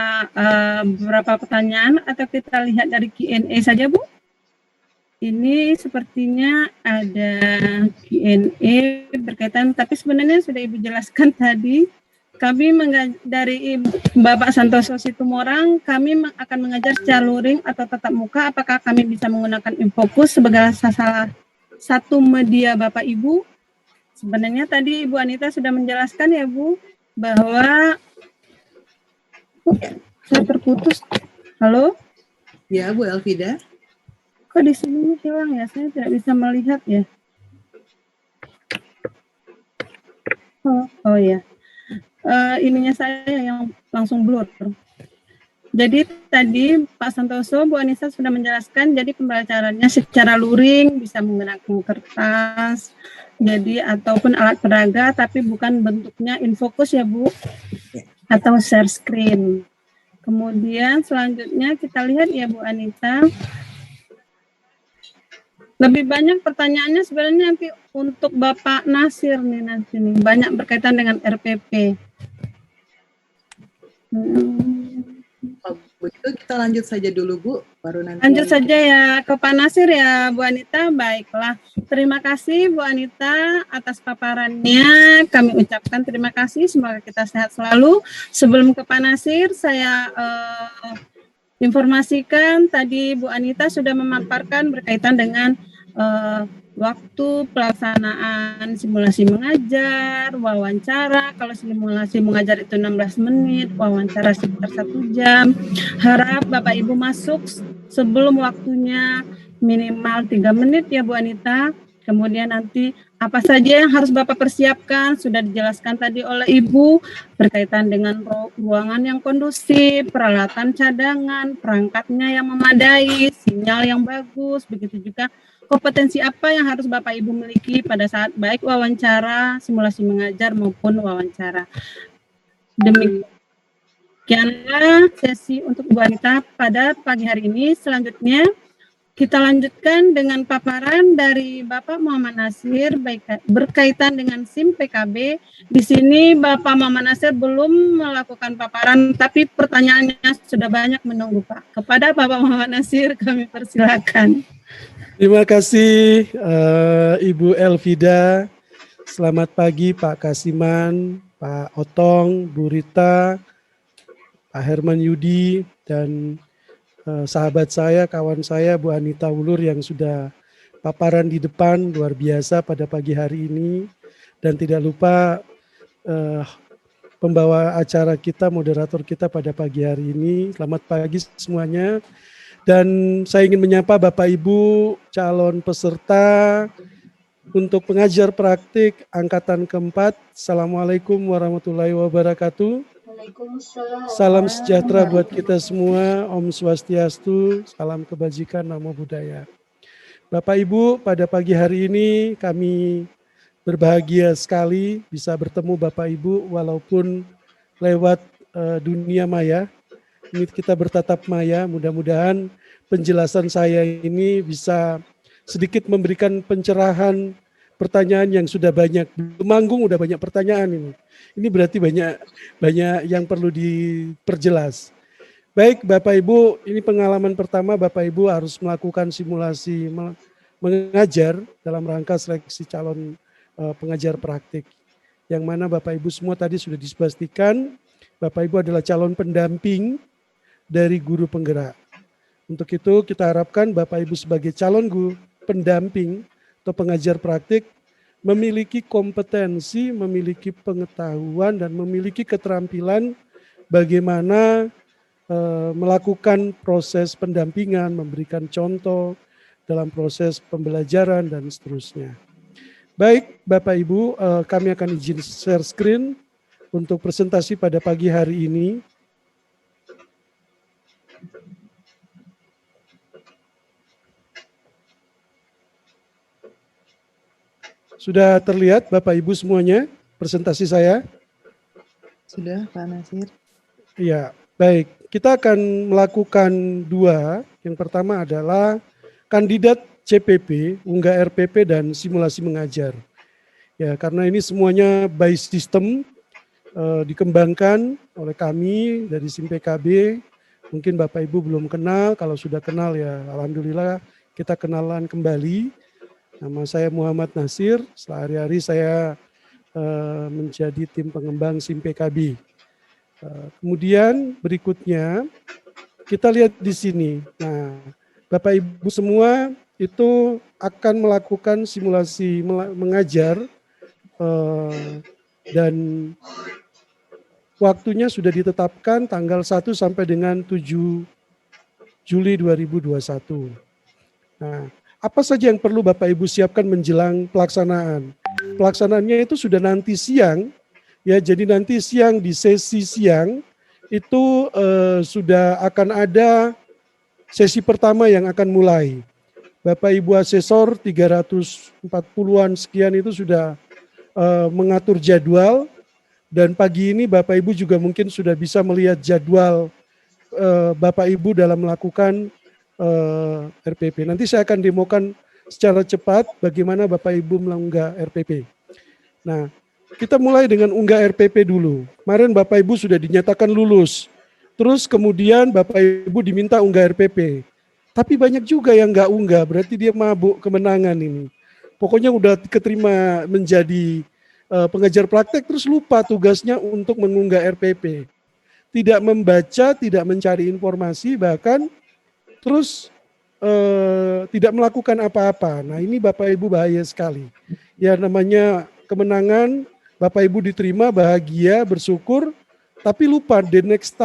beberapa pertanyaan atau kita lihat dari Q&A saja Bu? Ini sepertinya ada Q&A berkaitan, tapi sebenarnya sudah Ibu jelaskan tadi. Kami dari Bapak Santoso Situmorang, kami akan mengajar secara luring atau tatap muka. Apakah kami bisa menggunakan Infocus sebagai salah satu media Bapak Ibu? Sebenarnya tadi Ibu Anita sudah menjelaskan ya Bu, bahwa saya terputus. Halo? Ya, Bu Elvida. Kok di sini hilang ya? Saya tidak bisa melihat ya. Oh ya. Ininya saya yang langsung blur. Jadi tadi Pak Santoso, Bu Anissa sudah menjelaskan, jadi pembelajarannya secara luring, bisa menggunakan kertas, jadi ataupun alat peraga, tapi bukan bentuknya infocus ya Bu, atau share screen. Kemudian selanjutnya kita lihat ya Bu Anita, lebih banyak pertanyaannya sebenarnya nanti untuk Bapak Nasir nih nanti nih, banyak berkaitan dengan RPP. Begitu kita lanjut saja dulu Bu, baru nanti. Lanjut saja ya ke Pak Nasir ya Bu Anita. Baiklah, terima kasih Bu Anita atas paparannya. Kami ucapkan terima kasih, semoga kita sehat selalu. Sebelum ke Pak Nasir, saya informasikan tadi Bu Anita sudah memaparkan berkaitan dengan waktu pelaksanaan simulasi mengajar, wawancara. Kalau simulasi mengajar itu 16 menit, wawancara sekitar 1 jam. Harap Bapak Ibu masuk sebelum waktunya, minimal 3 menit ya Bu Anita. Kemudian nanti apa saja yang harus Bapak persiapkan sudah dijelaskan tadi oleh Ibu berkaitan dengan ruangan yang kondusif, peralatan cadangan, perangkatnya yang memadai, sinyal yang bagus, begitu juga kompetensi apa yang harus Bapak Ibu miliki pada saat baik wawancara, simulasi mengajar maupun wawancara. Demikianlah sesi untuk Bu Anita pada pagi hari ini. Selanjutnya kita lanjutkan dengan paparan dari Bapak Muhammad Nasir berkaitan dengan SIM PKB. Di sini Bapak Muhammad Nasir belum melakukan paparan, tapi pertanyaannya sudah banyak menunggu Pak. Kepada Bapak Muhammad Nasir kami persilakan. Terima kasih Ibu Elvida. Selamat pagi Pak Kasiman, Pak Otong, Bu Rita, Pak Herman Yudi, dan sahabat saya, kawan saya Bu Anita Wulur yang sudah paparan di depan, luar biasa pada pagi hari ini. Dan tidak lupa pembawa acara kita, moderator kita pada pagi hari ini. Selamat pagi semuanya. Dan saya ingin menyapa Bapak Ibu calon peserta untuk pengajar praktik angkatan keempat. Assalamualaikum warahmatullahi wabarakatuh. Salam sejahtera buat kita semua. Om Swastiastu, salam kebajikan, namo buddhaya. Bapak Ibu, pada pagi hari ini kami berbahagia sekali bisa bertemu Bapak Ibu walaupun lewat dunia maya. Ini kita bertatap maya, mudah-mudahan penjelasan saya ini bisa sedikit memberikan pencerahan pertanyaan yang sudah banyak. Manggung udah banyak pertanyaan ini. Ini berarti banyak yang perlu diperjelas. Baik Bapak Ibu, ini pengalaman pertama Bapak Ibu harus melakukan simulasi mengajar dalam rangka seleksi calon pengajar praktik. Yang mana Bapak Ibu semua tadi sudah dipastikan Bapak Ibu adalah calon pendamping dari guru penggerak. Untuk itu kita harapkan Bapak Ibu sebagai calon guru pendamping atau pengajar praktik memiliki kompetensi, memiliki pengetahuan dan memiliki keterampilan bagaimana melakukan proses pendampingan, memberikan contoh dalam proses pembelajaran dan seterusnya. Baik Bapak Ibu, kami akan izin share screen untuk presentasi pada pagi hari ini. Sudah terlihat Bapak Ibu semuanya presentasi saya? Sudah Pak Nasir. Iya, baik. Kita akan melakukan dua. Yang pertama adalah kandidat CPP, unggah RPP dan simulasi mengajar. Ya, karena ini semuanya by system dikembangkan oleh kami dari SIM PKB. Mungkin Bapak Ibu belum kenal, kalau sudah kenal ya alhamdulillah kita kenalan kembali. Nama saya Muhammad Nasir, sehari-hari saya menjadi tim pengembang SIM PKB. Kemudian berikutnya kita lihat di sini. Nah, Bapak Ibu semua itu akan melakukan simulasi mengajar dan waktunya sudah ditetapkan tanggal 1 sampai dengan 7 Juli 2021. Nah, apa saja yang perlu Bapak Ibu siapkan menjelang pelaksanaan? Pelaksanaannya itu sudah nanti siang, ya. Jadi nanti siang di sesi siang itu sudah akan ada sesi pertama yang akan mulai. Bapak Ibu asesor 340-an sekian itu sudah mengatur jadwal, dan pagi ini Bapak Ibu juga mungkin sudah bisa melihat jadwal Bapak Ibu dalam melakukan RPP. Nanti saya akan demokan secara cepat bagaimana Bapak Ibu mengunggah RPP. Nah, kita mulai dengan unggah RPP dulu. Kemarin Bapak Ibu sudah dinyatakan lulus. Terus kemudian Bapak Ibu diminta unggah RPP. Tapi banyak juga yang nggak unggah, berarti dia mabuk kemenangan ini. Pokoknya udah keterima menjadi pengajar praktek, terus lupa tugasnya untuk mengunggah RPP. Tidak membaca, tidak mencari informasi, bahkan terus tidak melakukan apa-apa. Nah, ini Bapak Ibu bahaya sekali. Ya, namanya kemenangan, Bapak Ibu diterima, bahagia, bersyukur, tapi lupa the next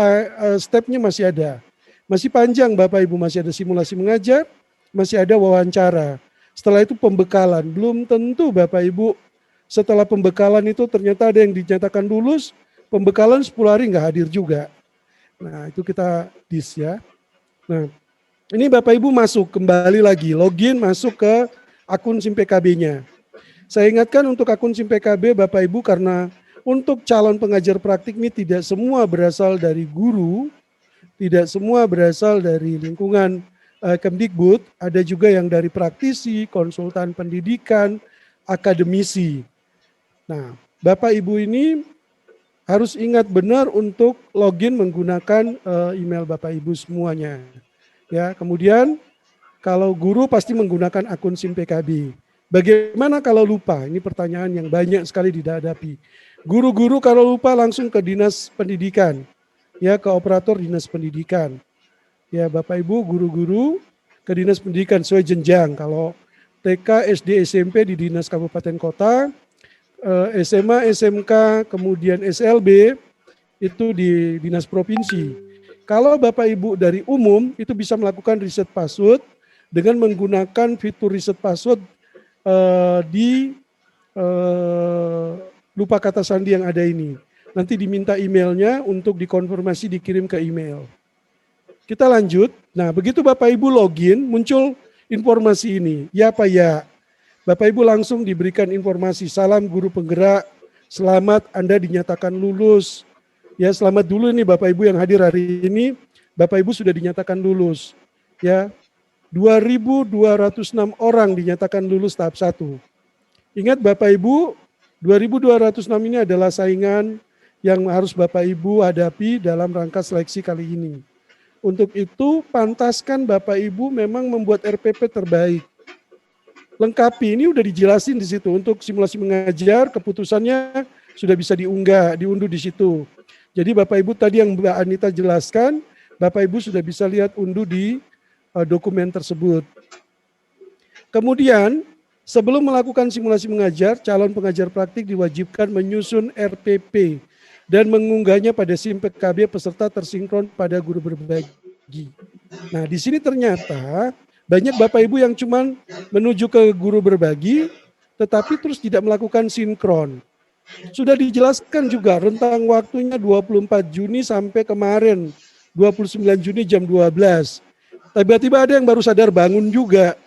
step-nya masih ada. Masih panjang Bapak Ibu, masih ada simulasi mengajar, masih ada wawancara. Setelah itu pembekalan. Belum tentu Bapak Ibu setelah pembekalan itu ternyata ada yang dinyatakan lulus, pembekalan 10 hari nggak hadir juga. Nah, itu kita ya. Nah, ini Bapak Ibu masuk kembali lagi, login masuk ke akun SIM PKB-nya. Saya ingatkan untuk akun SIM PKB Bapak Ibu, karena untuk calon pengajar praktik ini tidak semua berasal dari guru, tidak semua berasal dari lingkungan Kemdikbud, ada juga yang dari praktisi, konsultan pendidikan, akademisi. Nah, Bapak Ibu ini harus ingat benar untuk login menggunakan email Bapak Ibu semuanya. Ya, kemudian kalau guru pasti menggunakan akun SIM PKB. Bagaimana kalau lupa? Ini pertanyaan yang banyak sekali dihadapi. Guru-guru kalau lupa langsung ke dinas pendidikan, ya, ke operator dinas pendidikan. Ya, Bapak Ibu guru-guru ke dinas pendidikan sesuai jenjang. Kalau TK, SD, SMP di dinas kabupaten kota, SMA, SMK, kemudian SLB itu di dinas provinsi. Kalau Bapak Ibu dari umum itu bisa melakukan reset password dengan menggunakan fitur reset password di lupa kata sandi yang ada ini. Nanti diminta emailnya untuk dikonfirmasi dikirim ke email. Kita lanjut. Nah, begitu Bapak Ibu login, muncul informasi ini. Ya apa ya? Bapak Ibu langsung diberikan informasi, salam guru penggerak, selamat Anda dinyatakan lulus. Ya, selamat dulu ini Bapak Ibu yang hadir hari ini, Bapak Ibu sudah dinyatakan lulus. Ya, 2.206 orang dinyatakan lulus tahap 1. Ingat Bapak Ibu, 2.206 ini adalah saingan yang harus Bapak Ibu hadapi dalam rangka seleksi kali ini. Untuk itu, pantaskan Bapak Ibu memang membuat RPP terbaik. Lengkapi, ini udah dijelasin di situ. Untuk simulasi mengajar, keputusannya sudah bisa diunduh di situ. Jadi Bapak Ibu tadi yang Mbak Anita jelaskan, Bapak Ibu sudah bisa lihat unduh di dokumen tersebut. Kemudian, sebelum melakukan simulasi mengajar, calon pengajar praktik diwajibkan menyusun RPP dan mengunggahnya pada SIM PKB peserta tersinkron pada guru berbagi. Nah, di sini ternyata banyak Bapak Ibu yang cuma menuju ke guru berbagi, tetapi terus tidak melakukan sinkron. Sudah dijelaskan juga rentang waktunya 24 Juni sampai kemarin, 29 Juni jam 12. Tiba-tiba ada yang baru sadar bangun juga.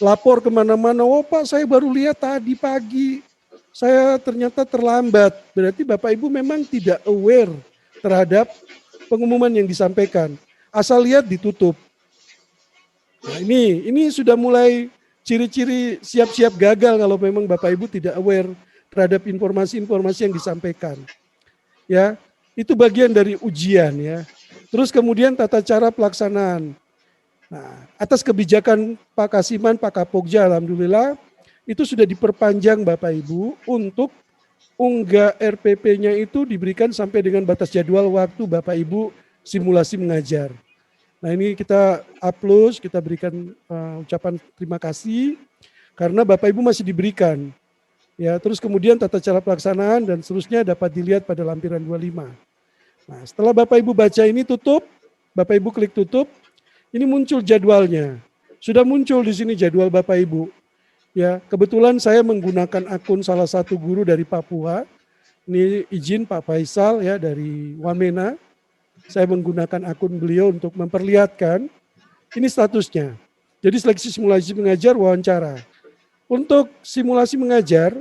Lapor kemana-mana, oh Pak saya baru lihat tadi pagi, saya ternyata terlambat. Berarti Bapak Ibu memang tidak aware terhadap pengumuman yang disampaikan. Asal lihat ditutup. Nah, ini sudah mulai ciri-ciri siap-siap gagal kalau memang Bapak Ibu tidak aware terhadap informasi-informasi yang disampaikan. Ya, itu bagian dari ujian ya. Terus kemudian tata cara pelaksanaan. Nah, atas kebijakan Pak Kasiman, Pak Kapogja, alhamdulillah itu sudah diperpanjang Bapak Ibu untuk unggah RPP-nya itu diberikan sampai dengan batas jadwal waktu Bapak Ibu simulasi mengajar. Nah, ini kita upload, kita berikan ucapan terima kasih karena Bapak Ibu masih diberikan Ya, terus kemudian tata cara pelaksanaan dan seterusnya dapat dilihat pada lampiran 25. Nah, setelah Bapak Ibu baca ini tutup, Bapak Ibu klik tutup, ini muncul jadwalnya. Sudah muncul di sini jadwal Bapak Ibu. Ya, kebetulan saya menggunakan akun salah satu guru dari Papua. Ini izin Pak Faisal ya dari Wamena. Saya menggunakan akun beliau untuk memperlihatkan ini statusnya. Jadi seleksi simulasi mengajar wawancara. Untuk simulasi mengajar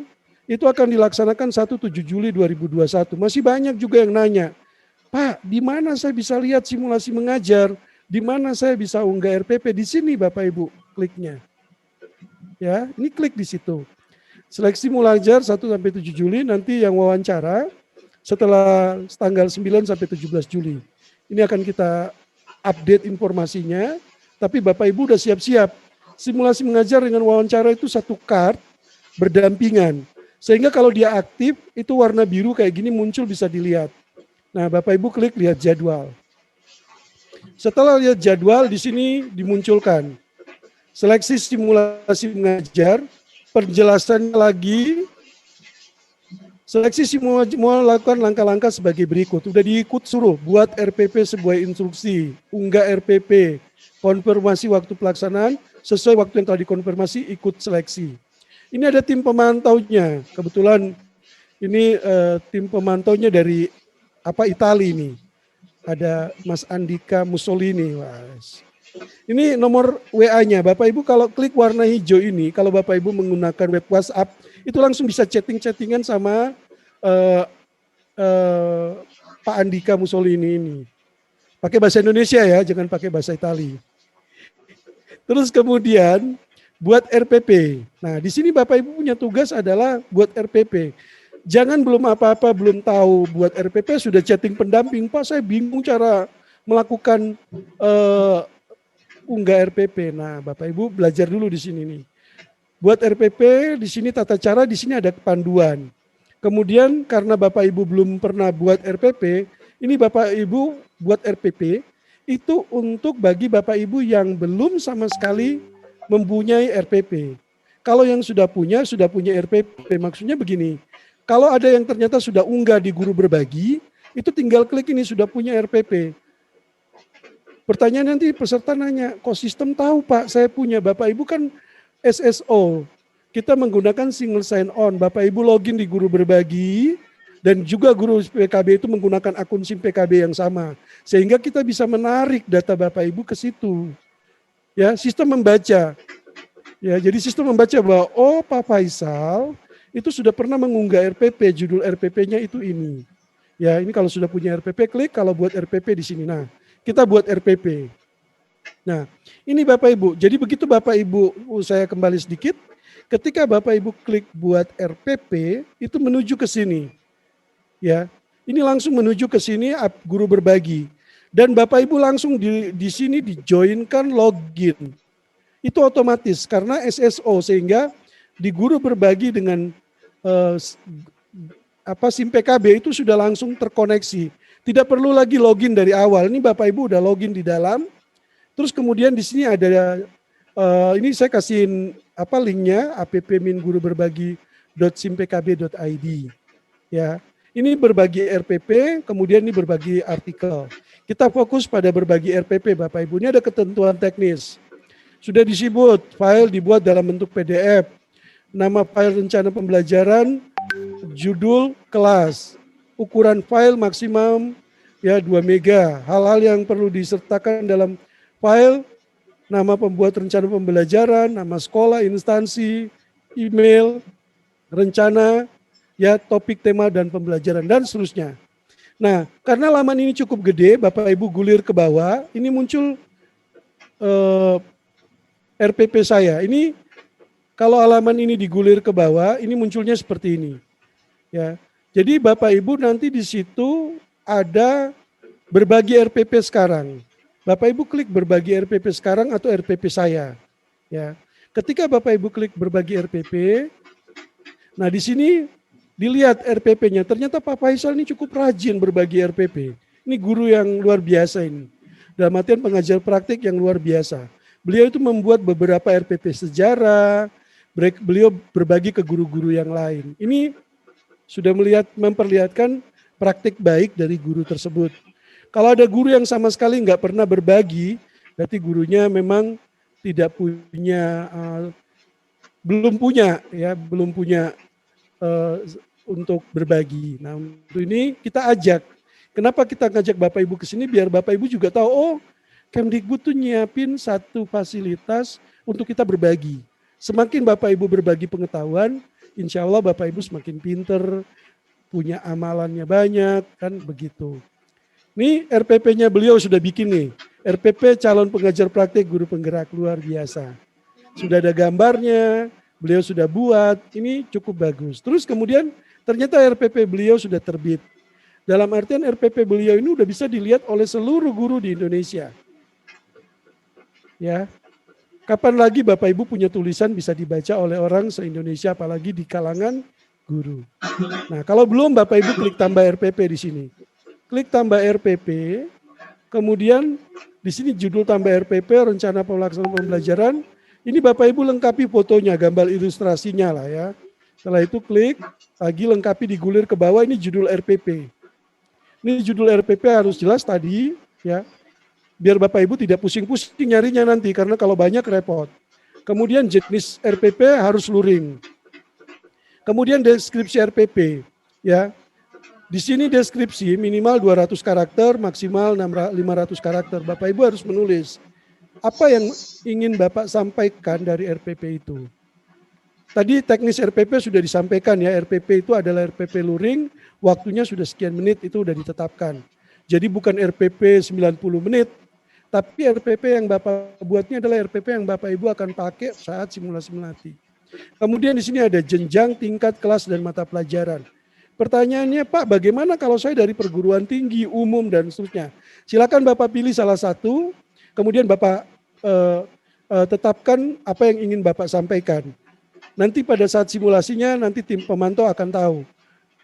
itu akan dilaksanakan 1-7 Juli 2021. Masih banyak juga yang nanya, Pak, di mana saya bisa lihat simulasi mengajar? Di mana saya bisa unggah RPP? Di sini Bapak Ibu kliknya. Ya, ini klik di situ. Seleksi mengajar 1-7 Juli, nanti yang wawancara setelah tanggal 9 sampai 17 Juli. Ini akan kita update informasinya, tapi Bapak Ibu udah siap-siap. Simulasi mengajar dengan wawancara itu satu kart berdampingan. Sehingga kalau dia aktif, itu warna biru kayak gini muncul bisa dilihat. Nah, Bapak Ibu klik lihat jadwal. Setelah lihat jadwal, di sini dimunculkan seleksi simulasi mengajar, penjelasannya lagi, seleksi simulasi melakukan langkah-langkah sebagai berikut. Udah diikut suruh, buat RPP sebuah instruksi, unggah RPP, konfirmasi waktu pelaksanaan, sesuai waktu yang telah dikonfirmasi, ikut seleksi. Ini ada tim pemantaunya, kebetulan ini tim pemantaunya dari Itali ini. Ada Mas Andika Mussolini. Ini nomor WA-nya. Bapak Ibu kalau klik warna hijau ini, kalau Bapak Ibu menggunakan web WhatsApp, itu langsung bisa chatting-chattingan sama Pak Andika Mussolini ini. Pakai bahasa Indonesia ya, jangan pakai bahasa Itali. Terus kemudian buat RPP. Nah, di sini Bapak Ibu punya tugas adalah buat RPP. Jangan belum apa-apa, belum tahu buat RPP sudah chatting pendamping. Pak, saya bingung cara melakukan unggah RPP. Nah, Bapak Ibu belajar dulu di sini nih. Buat RPP di sini tata cara, di sini ada panduan. Kemudian karena Bapak Ibu belum pernah buat RPP, ini Bapak Ibu buat RPP itu untuk bagi Bapak Ibu yang belum sama sekali mempunyai RPP. Kalau yang sudah punya RPP, maksudnya begini. Kalau ada yang ternyata sudah unggah di guru berbagi, itu tinggal klik ini sudah punya RPP. Pertanyaan nanti peserta nanya, kok sistem tahu Pak saya punya? Bapak Ibu kan SSO, kita menggunakan single sign on. Bapak Ibu login di guru berbagi, dan juga guru PKB itu menggunakan akun SIM PKB yang sama. Sehingga kita bisa menarik data Bapak Ibu ke situ. Ya, sistem membaca. Ya, jadi sistem membaca bahwa Pak Faisal itu sudah pernah mengunggah RPP, judul RPP-nya itu ini. Ya, ini kalau sudah punya RPP klik, kalau buat RPP di sini. Nah, kita buat RPP. Nah, ini Bapak Ibu. Jadi begitu Bapak Ibu, saya kembali sedikit. Ketika Bapak Ibu klik buat RPP, itu menuju ke sini. Ya, ini langsung menuju ke sini guru berbagi. Dan Bapak Ibu langsung di sini dijoinkan login. Itu otomatis karena SSO sehingga di guru berbagi dengan SIM PKB itu sudah langsung terkoneksi. Tidak perlu lagi login dari awal. Ini Bapak Ibu udah login di dalam. Terus kemudian di sini ada ini saya kasihin linknya app.minguruberbagi.simpkb.id. Ya. Ini berbagi RPP, kemudian ini berbagi artikel. Kita fokus pada berbagi RPP Bapak Ibu. Ini ada ketentuan teknis. Sudah disebut, file dibuat dalam bentuk PDF. Nama file rencana pembelajaran, judul kelas. Ukuran file maksimum 2 mega. Hal-hal yang perlu disertakan dalam file, nama pembuat rencana pembelajaran, nama sekolah, instansi, email, rencana, topik, tema, dan pembelajaran, dan seterusnya. Nah, karena laman ini cukup gede, Bapak Ibu gulir ke bawah, ini muncul RPP saya. Ini kalau halaman ini digulir ke bawah, ini munculnya seperti ini. Ya, jadi Bapak Ibu nanti di situ ada berbagi RPP sekarang. Bapak Ibu klik berbagi RPP sekarang atau RPP saya. Ya, ketika Bapak Ibu klik berbagi RPP, nah di sini dilihat RPP-nya, ternyata Pak Faisal ini cukup rajin berbagi RPP. Ini guru yang luar biasa ini. Dalam artian pengajar praktik yang luar biasa. Beliau itu membuat beberapa RPP sejarah, beliau berbagi ke guru-guru yang lain. Ini sudah memperlihatkan praktik baik dari guru tersebut. Kalau ada guru yang sama sekali nggak pernah berbagi, berarti gurunya memang tidak punya, belum punya untuk berbagi. Nah, untuk ini kita ajak. Kenapa kita ngajak Bapak Ibu ke sini? Biar Bapak Ibu juga tahu, oh, Kemdikbud tuh nyiapin satu fasilitas untuk kita berbagi. Semakin Bapak Ibu berbagi pengetahuan, insya Allah Bapak Ibu semakin pinter, punya amalannya banyak, kan begitu. Ini RPP-nya beliau sudah bikin nih. RPP calon pengajar praktik guru penggerak luar biasa. Sudah ada gambarnya, beliau sudah buat, ini cukup bagus. Terus kemudian ternyata RPP beliau sudah terbit. Dalam artian RPP beliau ini sudah bisa dilihat oleh seluruh guru di Indonesia. Ya, kapan lagi Bapak Ibu punya tulisan bisa dibaca oleh orang se-Indonesia, apalagi di kalangan guru. Nah, kalau belum Bapak Ibu klik tambah RPP di sini. Klik tambah RPP, kemudian di sini judul tambah RPP, rencana pelaksanaan pembelajaran. Ini Bapak Ibu lengkapi fotonya, gambar ilustrasinya lah ya. Setelah itu klik, lagi lengkapi digulir ke bawah, ini judul RPP. Ini judul RPP harus jelas tadi ya. Biar Bapak Ibu tidak pusing-pusing nyarinya nanti, karena kalau banyak repot. Kemudian jenis RPP harus luring. Kemudian deskripsi RPP, ya. Di sini deskripsi minimal 200 karakter, maksimal 500 karakter. Bapak Ibu harus menulis apa yang ingin Bapak sampaikan dari RPP itu. Tadi teknis RPP sudah disampaikan ya, RPP itu adalah RPP luring, waktunya sudah sekian menit, itu sudah ditetapkan. Jadi bukan RPP 90 menit, tapi RPP yang Bapak buatnya adalah RPP yang Bapak Ibu akan pakai saat simulasi melatih. Kemudian di sini ada jenjang, tingkat, kelas, dan mata pelajaran. Pertanyaannya, Pak, bagaimana kalau saya dari perguruan tinggi, umum, dan seterusnya? Silakan Bapak pilih salah satu, kemudian Bapak tetapkan apa yang ingin Bapak sampaikan. Nanti pada saat simulasinya, nanti tim pemantau akan tahu.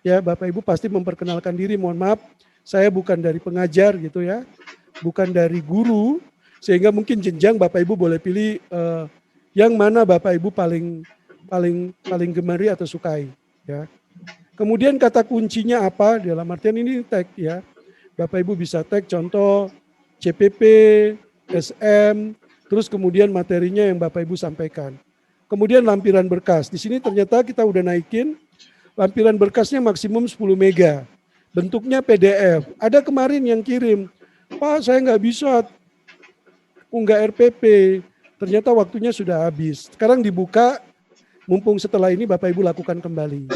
Ya, Bapak Ibu pasti memperkenalkan diri, mohon maaf, saya bukan dari pengajar gitu ya, bukan dari guru, sehingga mungkin jenjang Bapak Ibu boleh pilih yang mana Bapak Ibu paling gemari atau sukai ya. Kemudian kata kuncinya apa? Dalam artian ini tag ya. Bapak Ibu bisa tag contoh CPP, SM, terus kemudian materinya yang Bapak Ibu sampaikan. Kemudian lampiran berkas. Di sini ternyata kita udah naikin lampiran berkasnya maksimum 10 mega. Bentuknya PDF. Ada kemarin yang kirim, Pak saya nggak bisa unggah RPP. Ternyata waktunya sudah habis. Sekarang dibuka, mumpung setelah ini Bapak Ibu lakukan kembali.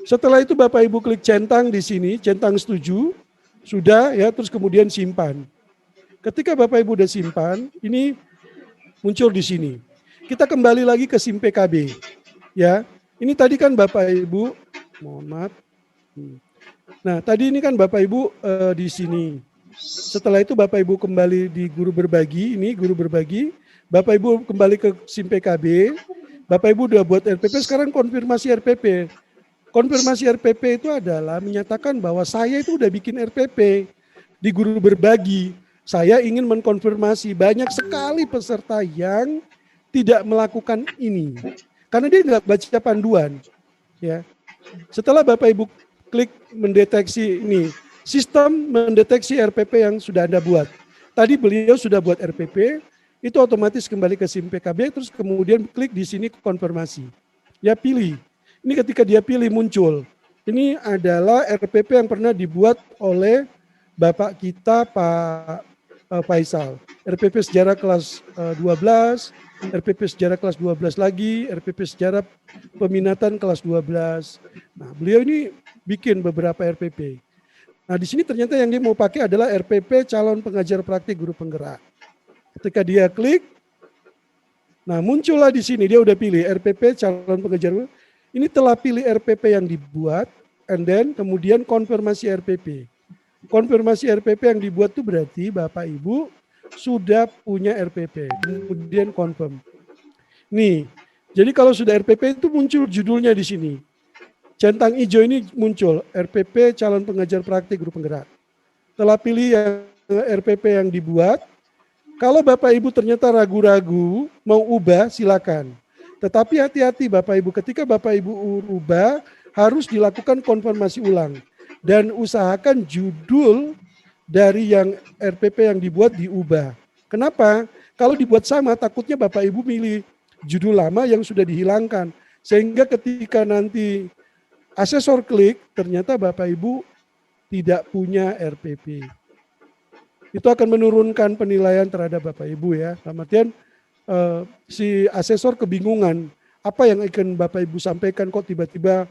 Setelah itu Bapak Ibu klik centang di sini, centang setuju, sudah ya, terus kemudian simpan. Ketika Bapak Ibu udah simpan, ini muncul di sini. Kita kembali lagi ke SIM PKB. Ya, ini tadi kan Bapak Ibu, mohon maaf. Nah, tadi ini kan Bapak Ibu di sini. Setelah itu Bapak Ibu kembali di guru berbagi, ini guru berbagi. Bapak Ibu kembali ke SIM PKB. Bapak Ibu udah buat RPP, sekarang konfirmasi RPP. Konfirmasi RPP itu adalah menyatakan bahwa saya itu udah bikin RPP di guru berbagi. Saya ingin mengkonfirmasi, banyak sekali peserta yang tidak melakukan ini karena dia nggak baca panduan. Ya, setelah Bapak Ibu klik mendeteksi ini, sistem mendeteksi RPP yang sudah Anda buat. Tadi beliau sudah buat RPP, itu otomatis kembali ke SIM PKB, terus kemudian klik di sini konfirmasi. Ya pilih. Ini ketika dia pilih muncul. Ini adalah RPP yang pernah dibuat oleh Bapak kita Pak Faisal. RPP sejarah kelas 12, RPP sejarah kelas 12 lagi, RPP sejarah peminatan kelas 12. Nah, beliau ini bikin beberapa RPP. Nah, di sini ternyata yang dia mau pakai adalah RPP calon pengajar praktik guru penggerak. Ketika dia klik, nah muncullah di sini, dia udah pilih RPP calon pengajar. Ini telah pilih RPP yang dibuat, and then kemudian konfirmasi RPP. Konfirmasi RPP yang dibuat itu berarti Bapak Ibu sudah punya RPP, kemudian confirm. Nih, jadi kalau sudah RPP itu muncul judulnya di sini. Centang hijau ini muncul, RPP calon pengajar praktik guru penggerak. Telah pilih yang RPP yang dibuat. Kalau Bapak Ibu ternyata ragu-ragu, mau ubah silakan. Tetapi hati-hati Bapak Ibu, ketika Bapak Ibu ubah harus dilakukan konfirmasi ulang. Dan usahakan judul dari yang RPP yang dibuat diubah. Kenapa? Kalau dibuat sama takutnya Bapak Ibu milih judul lama yang sudah dihilangkan. Sehingga ketika nanti asesor klik, ternyata Bapak Ibu tidak punya RPP. Itu akan menurunkan penilaian terhadap Bapak Ibu ya. Dalam artian si asesor kebingungan apa yang akan Bapak Ibu sampaikan kok tiba-tiba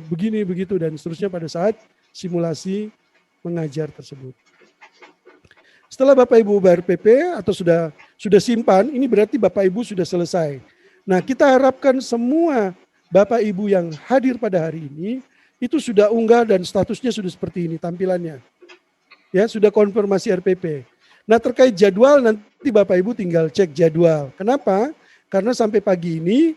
begini begitu dan seterusnya pada saat simulasi mengajar tersebut. Setelah Bapak Ibu ubah RPP atau sudah simpan, ini berarti Bapak Ibu sudah selesai. Nah, kita harapkan semua Bapak Ibu yang hadir pada hari ini itu sudah unggah dan statusnya sudah seperti ini tampilannya. Ya, sudah konfirmasi RPP. Nah, terkait jadwal nanti Bapak Ibu tinggal cek jadwal. Kenapa? Karena sampai pagi ini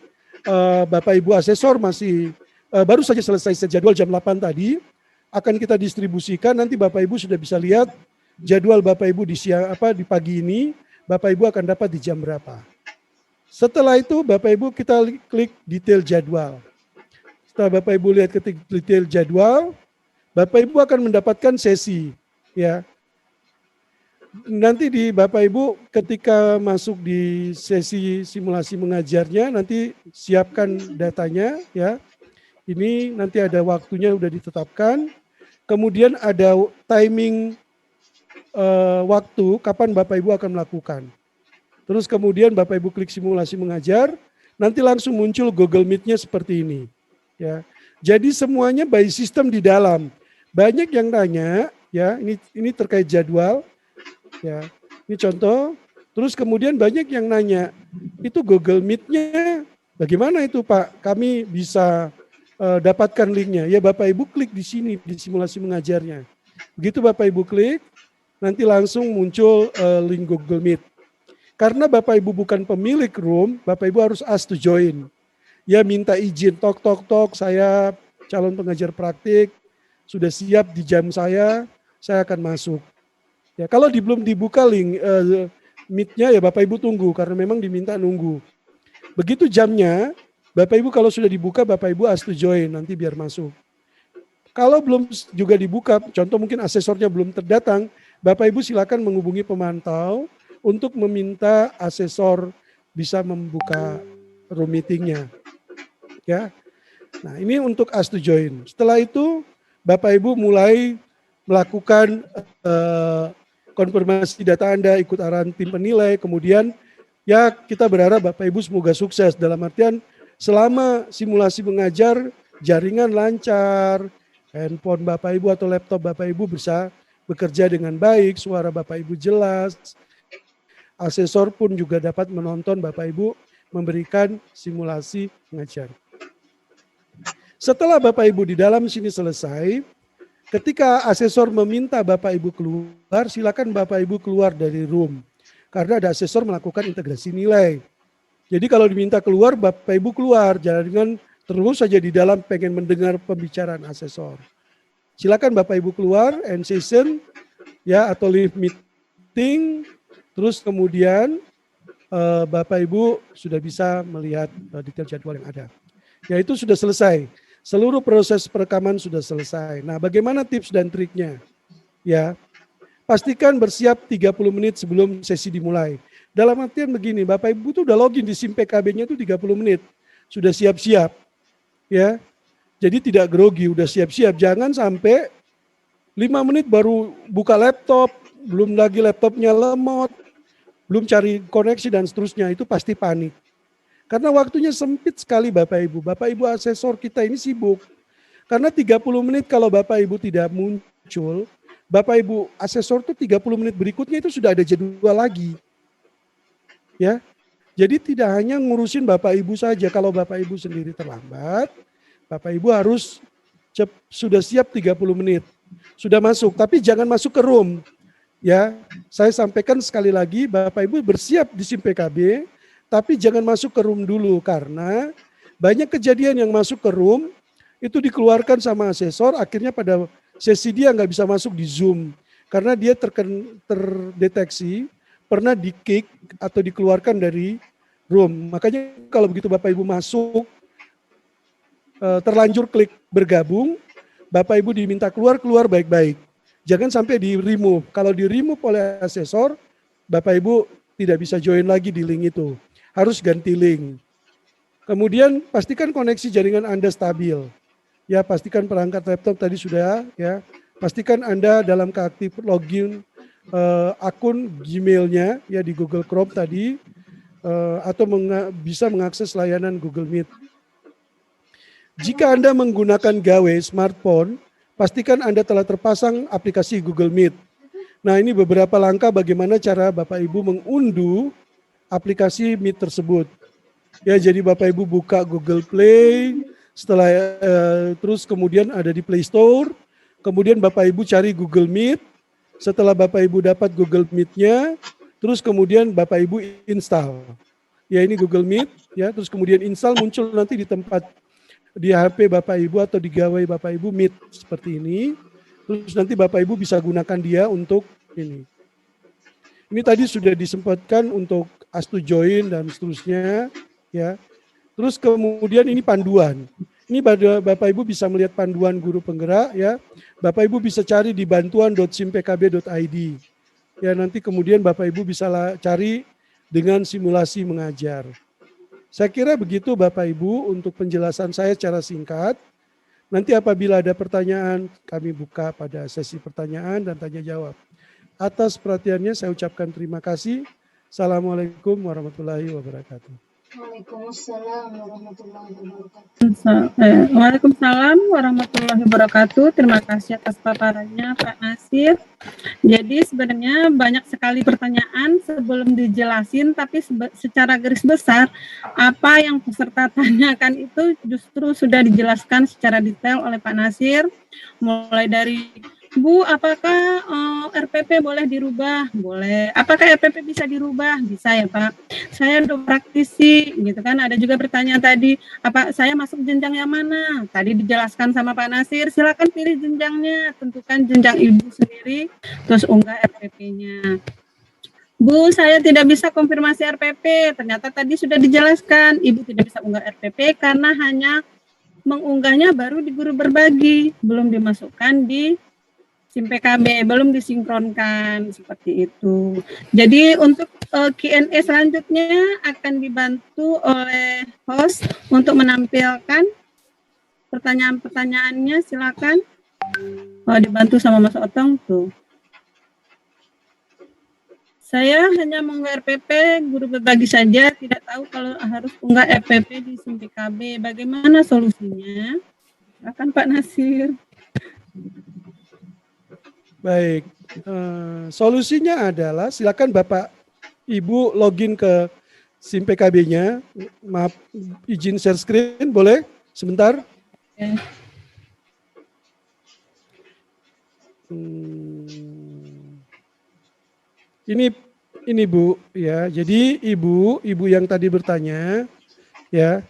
Bapak Ibu asesor masih baru saja selesai jadwal jam 8 tadi, akan kita distribusikan, nanti Bapak Ibu sudah bisa lihat jadwal Bapak Ibu di di pagi ini, Bapak Ibu akan dapat di jam berapa. Setelah itu Bapak Ibu kita klik detail jadwal. Setelah Bapak Ibu lihat ketik detail jadwal, Bapak Ibu akan mendapatkan sesi, ya. Nanti di Bapak Ibu ketika masuk di sesi simulasi mengajarnya, nanti siapkan datanya, ya. Ini nanti ada waktunya sudah ditetapkan. Kemudian ada timing waktu kapan Bapak Ibu akan melakukan. Terus kemudian Bapak Ibu klik simulasi mengajar, nanti langsung muncul Google Meet-nya seperti ini. Ya, jadi semuanya by system di dalam. Banyak yang nanya, ya ini terkait jadwal. Ya, ini contoh. Terus kemudian banyak yang nanya, itu Google Meet-nya bagaimana itu Pak? Kami bisa dapatkan linknya. Ya Bapak Ibu klik di sini di simulasi mengajarnya. Begitu Bapak Ibu klik, nanti langsung muncul link Google Meet. Karena Bapak Ibu bukan pemilik room, Bapak Ibu harus ask to join. Ya minta izin, tok, saya calon pengajar praktik, sudah siap di jam saya akan masuk. Ya kalau belum dibuka link Meet-nya ya Bapak Ibu tunggu, karena memang diminta nunggu. Begitu jamnya, Bapak Ibu kalau sudah dibuka, Bapak Ibu ask to join, nanti biar masuk. Kalau belum juga dibuka, contoh mungkin asesornya belum terdatang, Bapak Ibu silakan menghubungi pemantau untuk meminta asesor bisa membuka room meeting-nya. Ya. Nah, ini untuk ask to join. Setelah itu, Bapak Ibu mulai melakukan konfirmasi data Anda, ikut arahan tim penilai, kemudian ya kita berharap Bapak Ibu semoga sukses dalam artian selama simulasi mengajar, jaringan lancar, handphone Bapak Ibu atau laptop Bapak Ibu bisa bekerja dengan baik, suara Bapak Ibu jelas, asesor pun juga dapat menonton Bapak Ibu memberikan simulasi mengajar. Setelah Bapak Ibu di dalam sini selesai, ketika asesor meminta Bapak Ibu keluar, silakan Bapak Ibu keluar dari room. Karena ada asesor melakukan integrasi nilai. Jadi kalau diminta keluar, Bapak Ibu keluar, jangan terus saja di dalam pengen mendengar pembicaraan asesor. Silakan Bapak Ibu keluar, end session, ya atau leave meeting, terus kemudian Bapak Ibu sudah bisa melihat detail jadwal yang ada. Ya itu sudah selesai, seluruh proses perekaman sudah selesai. Nah bagaimana tips dan triknya? Ya, pastikan bersiap 30 menit sebelum sesi dimulai. Dalam artian begini, Bapak Ibu tuh udah login di SIM PKB-nya itu 30 menit. Sudah siap-siap. Ya. Jadi tidak grogi, udah siap-siap. Jangan sampai 5 menit baru buka laptop, belum lagi laptopnya lemot, belum cari koneksi dan seterusnya, itu pasti panik. Karena waktunya sempit sekali Bapak Ibu. Bapak Ibu asesor kita ini sibuk. Karena 30 menit kalau Bapak Ibu tidak muncul, Bapak Ibu asesor tuh 30 menit berikutnya itu sudah ada jadwal lagi. Ya, jadi tidak hanya ngurusin Bapak Ibu saja. Kalau Bapak Ibu sendiri terlambat, Bapak Ibu harus sudah siap 30 menit. Sudah masuk, tapi jangan masuk ke room. Ya, saya sampaikan sekali lagi, Bapak Ibu bersiap di SIM PKB, tapi jangan masuk ke room dulu karena banyak kejadian yang masuk ke room itu dikeluarkan sama asesor, akhirnya pada sesi dia nggak bisa masuk di Zoom karena dia terdeteksi pernah di-kick atau dikeluarkan dari room. Makanya kalau begitu Bapak Ibu masuk, terlanjur klik bergabung, Bapak Ibu diminta keluar baik-baik. Jangan sampai di remove. Kalau di remove oleh asesor, Bapak Ibu tidak bisa join lagi di link itu. Harus ganti link. Kemudian pastikan koneksi jaringan Anda stabil. Ya, pastikan perangkat laptop tadi sudah ya. Pastikan Anda dalam keaktif login akun Gmail-nya ya di Google Chrome tadi atau bisa mengakses layanan Google Meet. Jika Anda menggunakan gawe smartphone, pastikan Anda telah terpasang aplikasi Google Meet. Nah, ini beberapa langkah bagaimana cara Bapak Ibu mengunduh aplikasi Meet tersebut. Ya, jadi Bapak Ibu buka Google Play, setelah terus kemudian ada di Play Store, kemudian Bapak Ibu cari Google Meet. Setelah Bapak Ibu dapat Google Meet-nya, terus kemudian Bapak Ibu install. Ya, ini Google Meet, ya, terus kemudian install muncul nanti di tempat di HP Bapak Ibu atau di gawai Bapak Ibu Meet seperti ini. Terus nanti Bapak Ibu bisa gunakan dia untuk ini. Ini tadi sudah disempatkan untuk Astu join dan seterusnya, ya. Terus kemudian ini panduan. Ini Bapak Ibu bisa melihat panduan guru penggerak, ya. Bapak Ibu bisa cari di bantuan.simpkb.id. Ya, nanti kemudian Bapak Ibu bisa cari dengan simulasi mengajar. Saya kira begitu Bapak Ibu untuk penjelasan saya secara singkat. Nanti apabila ada pertanyaan, kami buka pada sesi pertanyaan dan tanya jawab. Atas perhatiannya saya ucapkan terima kasih. Assalamualaikum warahmatullahi wabarakatuh. Waalaikumsalam warahmatullahi wabarakatuh. Waalaikumsalam warahmatullahi wabarakatuh. Terima kasih atas paparannya Pak Nasir. Jadi sebenarnya banyak sekali pertanyaan sebelum dijelasin, tapi secara garis besar apa yang peserta tanyakan itu justru sudah dijelaskan secara detail oleh Pak Nasir. Mulai dari Bu, apakah RPP boleh dirubah? Boleh. Apakah RPP bisa dirubah? Bisa ya Pak. Saya udah praktisi, gitu kan. Ada juga pertanyaan tadi, apa saya masuk jenjang yang mana? Tadi dijelaskan sama Pak Nasir. Silakan pilih jenjangnya, tentukan jenjang ibu sendiri, terus unggah RPP-nya. Bu, saya tidak bisa konfirmasi RPP. Ternyata tadi sudah dijelaskan, Ibu tidak bisa unggah RPP karena hanya mengunggahnya baru di guru berbagi, belum dimasukkan di SIMPKB, belum disinkronkan, seperti itu. Jadi untuk Q&A selanjutnya akan dibantu oleh host untuk menampilkan pertanyaan-pertanyaannya, silakan. Dibantu sama Mas Otong tuh. Saya hanya mengunggah RPP, guru berbagi saja, tidak tahu kalau harus unggah RPP di SIMPKB. Bagaimana solusinya? Silakan Pak Nasir. Baik, solusinya adalah silakan Bapak Ibu login ke SIMPKB-nya. Maaf, izin share screen, boleh? Sebentar. Ini Bu, ya. Jadi ibu yang tadi bertanya, ya,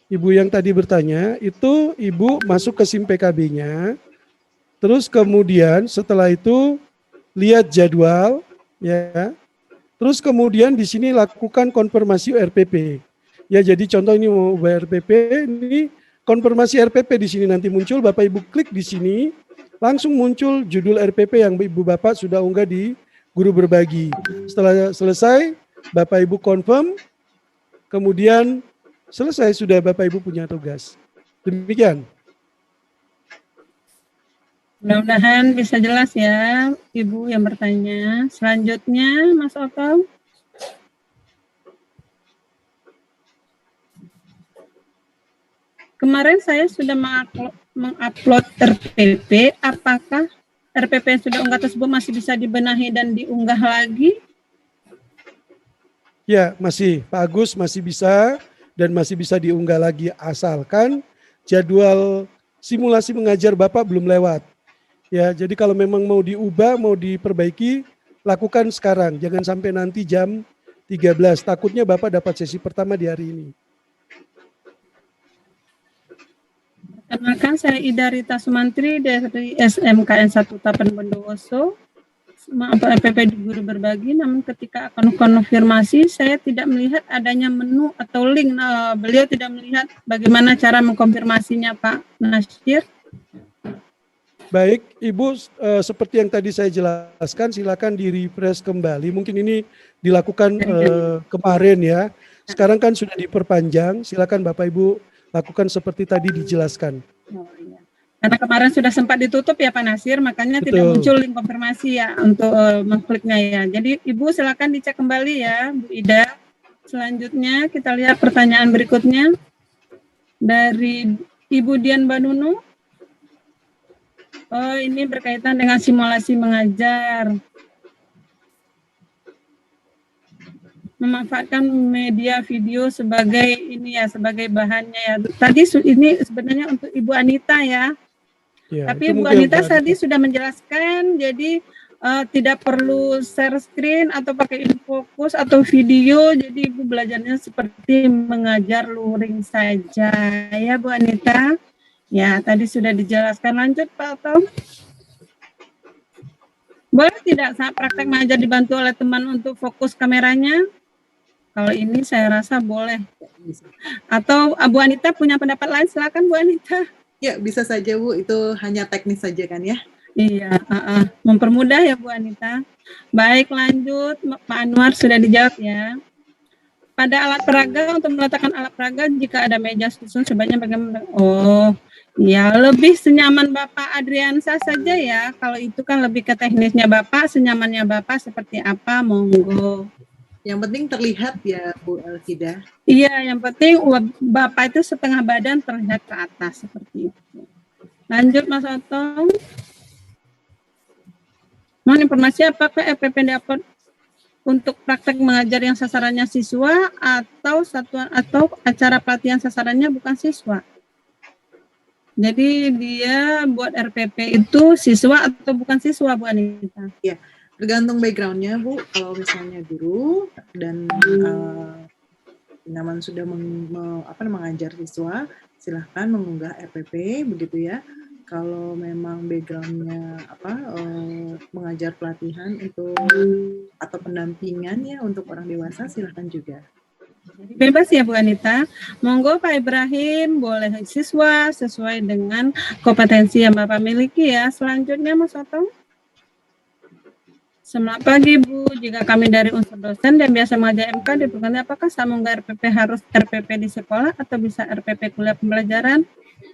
ibu yang tadi bertanya itu ibu masuk ke SIMPKB-nya. Terus kemudian setelah itu lihat jadwal, ya. Terus kemudian di sini lakukan konfirmasi RPP. Ya, jadi contoh ini mau RPP, ini konfirmasi RPP di sini nanti muncul. Bapak Ibu klik di sini, langsung muncul judul RPP yang Ibu Bapak sudah unggah di guru berbagi. Setelah selesai, Bapak Ibu confirm, kemudian selesai sudah Bapak Ibu punya tugas. Demikian. Mudah-mudahan bisa jelas ya, Ibu yang bertanya. Selanjutnya, Mas Otong. Kemarin saya sudah mengupload RPP, apakah RPP yang sudah unggah tersebut masih bisa dibenahi dan diunggah lagi? Ya, masih. Pak Agus masih bisa dan masih bisa diunggah lagi asalkan jadwal simulasi mengajar Bapak belum lewat. Ya, jadi kalau memang mau diubah, mau diperbaiki, lakukan sekarang. Jangan sampai nanti jam 13. Takutnya Bapak dapat sesi pertama di hari ini. Perkenalkan, saya Ida Rita Sumantri dari SMKN 1 Tapan Bondowoso. maaf RPP di Guru Berbagi, namun ketika akan konfirmasi saya tidak melihat adanya menu atau link. Beliau tidak melihat bagaimana cara mengkonfirmasinya, Pak Nasir. Baik, Ibu, seperti yang tadi saya jelaskan, silakan di-refresh kembali. Mungkin ini dilakukan kemarin ya. Sekarang kan sudah diperpanjang. Silakan Bapak Ibu lakukan seperti tadi dijelaskan. Oh, iya. Karena kemarin sudah sempat ditutup ya Pak Nasir, makanya tidak muncul link konfirmasi ya untuk mengkliknya ya. Jadi Ibu silakan dicek kembali ya, Bu Ida. Selanjutnya kita lihat pertanyaan berikutnya dari Ibu Dian Banunu. Oh, ini berkaitan dengan simulasi mengajar. Memanfaatkan media video sebagai ini ya, sebagai bahannya ya. Tadi ini sebenarnya untuk Ibu Anita ya. Tapi Bu Anita tadi sudah menjelaskan, jadi tidak perlu share screen atau pakai infokus atau video, jadi Ibu belajarnya seperti mengajar luring saja ya Bu Anita. Ya, tadi sudah dijelaskan. Lanjut Pak Tom. Boleh tidak saat praktek mengajar dibantu oleh teman untuk fokus kameranya? Kalau ini saya rasa boleh. Atau Bu Anita punya pendapat lain, silakan Bu Anita. Ya, bisa saja Bu, itu hanya teknis saja kan ya? Iya, mempermudah ya Bu Anita. Baik, lanjut Pak Anwar, sudah dijawab ya. Pada alat peraga, untuk meletakkan alat peraga jika ada meja susun sebaiknya bagaimana? Oh, ya lebih senyaman Bapak Adriansa saja ya. Kalau itu kan lebih ke teknisnya Bapak, senyamannya Bapak seperti apa, monggo. Yang penting terlihat ya Bu Elvida. Iya, yang penting Bapak itu setengah badan terlihat ke atas seperti itu. Lanjut Mas Otong. Mohon informasi apakah RPP dapat untuk praktek mengajar yang sasarannya siswa atau satuan atau acara pelatihan sasarannya bukan siswa. Jadi dia buat RPP itu siswa atau bukan siswa Bu Anita? Iya. Tergantung backgroundnya Bu, kalau misalnya guru dan nyaman sudah mengajar siswa, silahkan mengunggah RPP begitu ya. Kalau memang backgroundnya mengajar pelatihan untuk atau pendampingan ya untuk orang dewasa, silahkan juga. Bebas ya Bu Anita. Monggo Pak Ibrahim, boleh siswa sesuai dengan kompetensi yang Bapak miliki ya. Selanjutnya Mas Otong. Selamat pagi Bu, jika kami dari unsur dosen dan biasa mengajar MK diperlukan apakah sama RPP harus RPP di sekolah atau bisa RPP kuliah pembelajaran?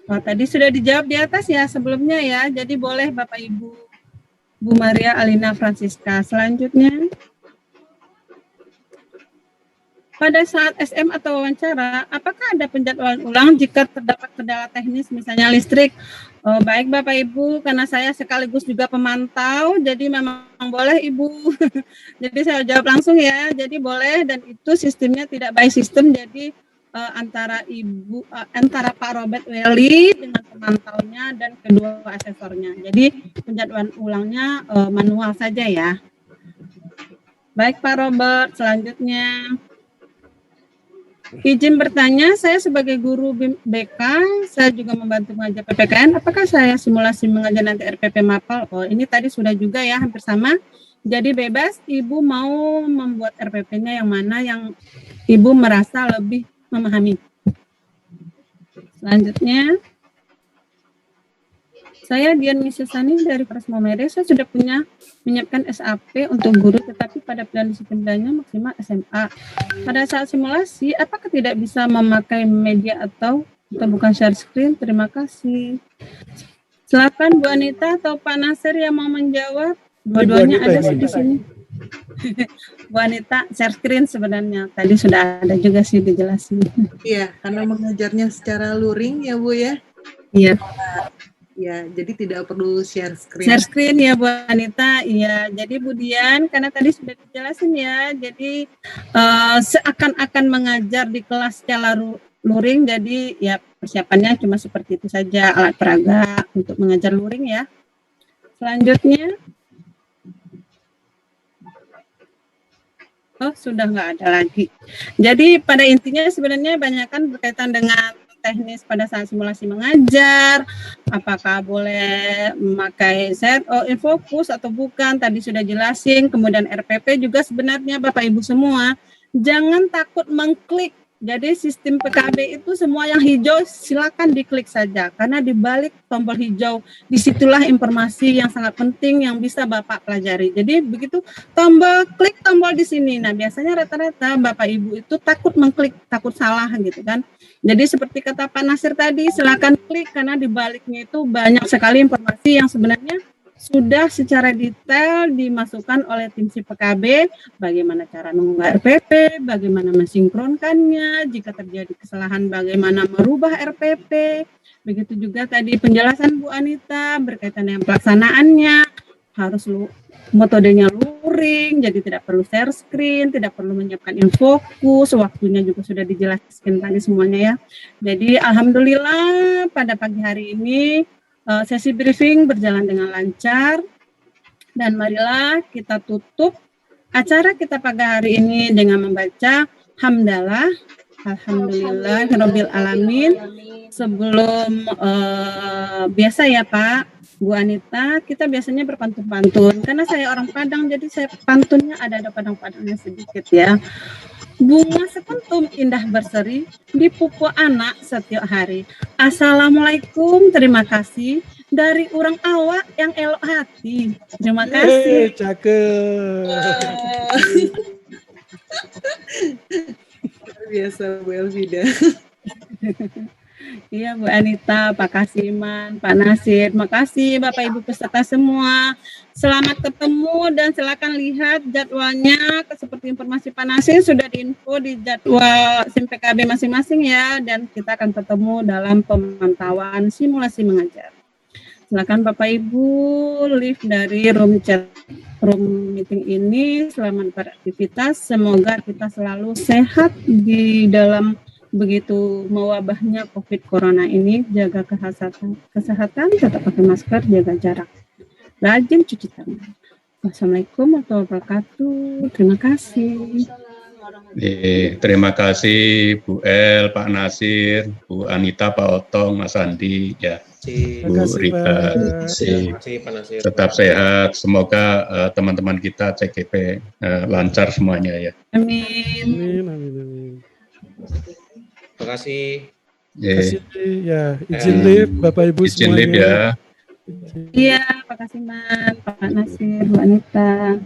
Oh, tadi sudah dijawab di atas ya sebelumnya ya, jadi boleh Bapak Ibu. Bu Maria Alina Francisca. Selanjutnya, pada saat SM atau wawancara, apakah ada penjadwalan ulang jika terdapat kendala teknis misalnya listrik? Oh, baik Bapak Ibu, karena saya sekaligus juga pemantau, jadi memang boleh Ibu. Jadi saya jawab langsung ya, jadi boleh dan itu sistemnya tidak by system, jadi antara Pak Robert Welly dengan pemantaunya dan kedua asesornya. Jadi penjadwalan ulangnya manual saja ya. Baik Pak Robert, selanjutnya. Izin bertanya, saya sebagai guru BK, saya juga membantu mengajar PPKN. Apakah saya simulasi mengajar nanti RPP MAPAL? Oh, ini tadi sudah juga ya, hampir sama. Jadi bebas, Ibu mau membuat RPP-nya yang mana yang Ibu merasa lebih memahami. Selanjutnya, saya Dian Misesani dari Prasmomere. Saya sudah menyiapkan SAP untuk guru, tetapi pada pilihan disiplin belajarnya maksimal SMA. Pada saat simulasi, apakah tidak bisa memakai media atau bukan share screen? Terima kasih. Silakan Bu Anita atau Pak Nasir yang mau menjawab. Dua-duanya ada sih di sini. Bu Anita, share screen sebenarnya. Tadi sudah ada juga sih dijelasin. Iya, karena mengajarnya secara luring ya Bu ya. Iya. Ya, jadi tidak perlu share screen. Share screen ya Bu Anita, iya. Jadi Bu Dian, karena tadi sudah dijelasin ya, jadi seakan-akan mengajar di kelas secara luring, jadi ya persiapannya cuma seperti itu saja, alat peraga untuk mengajar luring ya. Selanjutnya, sudah nggak ada lagi. Jadi pada intinya sebenarnya banyak kan berkaitan dengan teknis pada saat simulasi mengajar, apakah boleh memakai InFocus atau bukan, tadi sudah jelasin. Kemudian RPP juga sebenarnya Bapak Ibu semua, jangan takut mengklik. Jadi sistem PKB itu semua yang hijau silakan diklik saja, karena di balik tombol hijau disitulah informasi yang sangat penting yang bisa Bapak pelajari. Jadi begitu klik tombol di sini, nah biasanya rata-rata Bapak Ibu itu takut mengklik, takut salah gitu kan. Jadi seperti kata Pak Nasir tadi, silakan klik karena di baliknya itu banyak sekali informasi yang sebenarnya sudah secara detail dimasukkan oleh tim PKB, bagaimana cara mengunggah RPP, bagaimana mensinkronkannya, jika terjadi kesalahan bagaimana merubah RPP, begitu juga tadi penjelasan Bu Anita berkaitan dengan pelaksanaannya, harus metodenya luring, jadi tidak perlu share screen, tidak perlu menyiapkan InFocus, waktunya juga sudah dijelaskan tadi semuanya ya. Jadi alhamdulillah pada pagi hari ini sesi briefing berjalan dengan lancar, dan marilah kita tutup acara kita pagi hari ini dengan membaca hamdalah, alhamdulillahirabbil alamin. Sebelum biasa ya Pak, Bu Anita, kita biasanya berpantun-pantun. Karena saya orang Padang, jadi saya pantunnya ada Padang-Padangnya sedikit ya. Bunga sekuntum indah berseri di pupu anak setiap hari. Assalamualaikum, terima kasih dari orang awak yang elok hati. Terima kasih. Cakep. Luar biasa Bu Elvida. Iya Bu Anita, Pak Kasiman, Pak Nasir, makasih Bapak Ibu peserta semua. Selamat ketemu dan silakan lihat jadwalnya. Seperti informasi Pak Nasir sudah diinfo di jadwal SIM PKB masing-masing ya, dan kita akan ketemu dalam pemantauan simulasi mengajar. Silakan Bapak Ibu live dari room meeting ini. Selamat beraktivitas. Semoga kita selalu sehat di dalam begitu mewabahnya COVID Corona ini. Jaga kesehatan, tetap pakai masker, jaga jarak, rajin cuci tangan. Wassalamualaikum warahmatullahi wabarakatuh. Terima kasih. Terima kasih Bu El, Pak Nasir, Bu Anita, Pak Otong, Mas Andi, ya, Bu Rita. Tetap sehat. Semoga teman-teman kita CGP lancar semuanya ya. Amin. Amin. Terima kasih. Ya, izin live Bapak Ibu izin semuanya. live ya. Iya, Pak Kasiman, Pak Nasir, Bu Anita.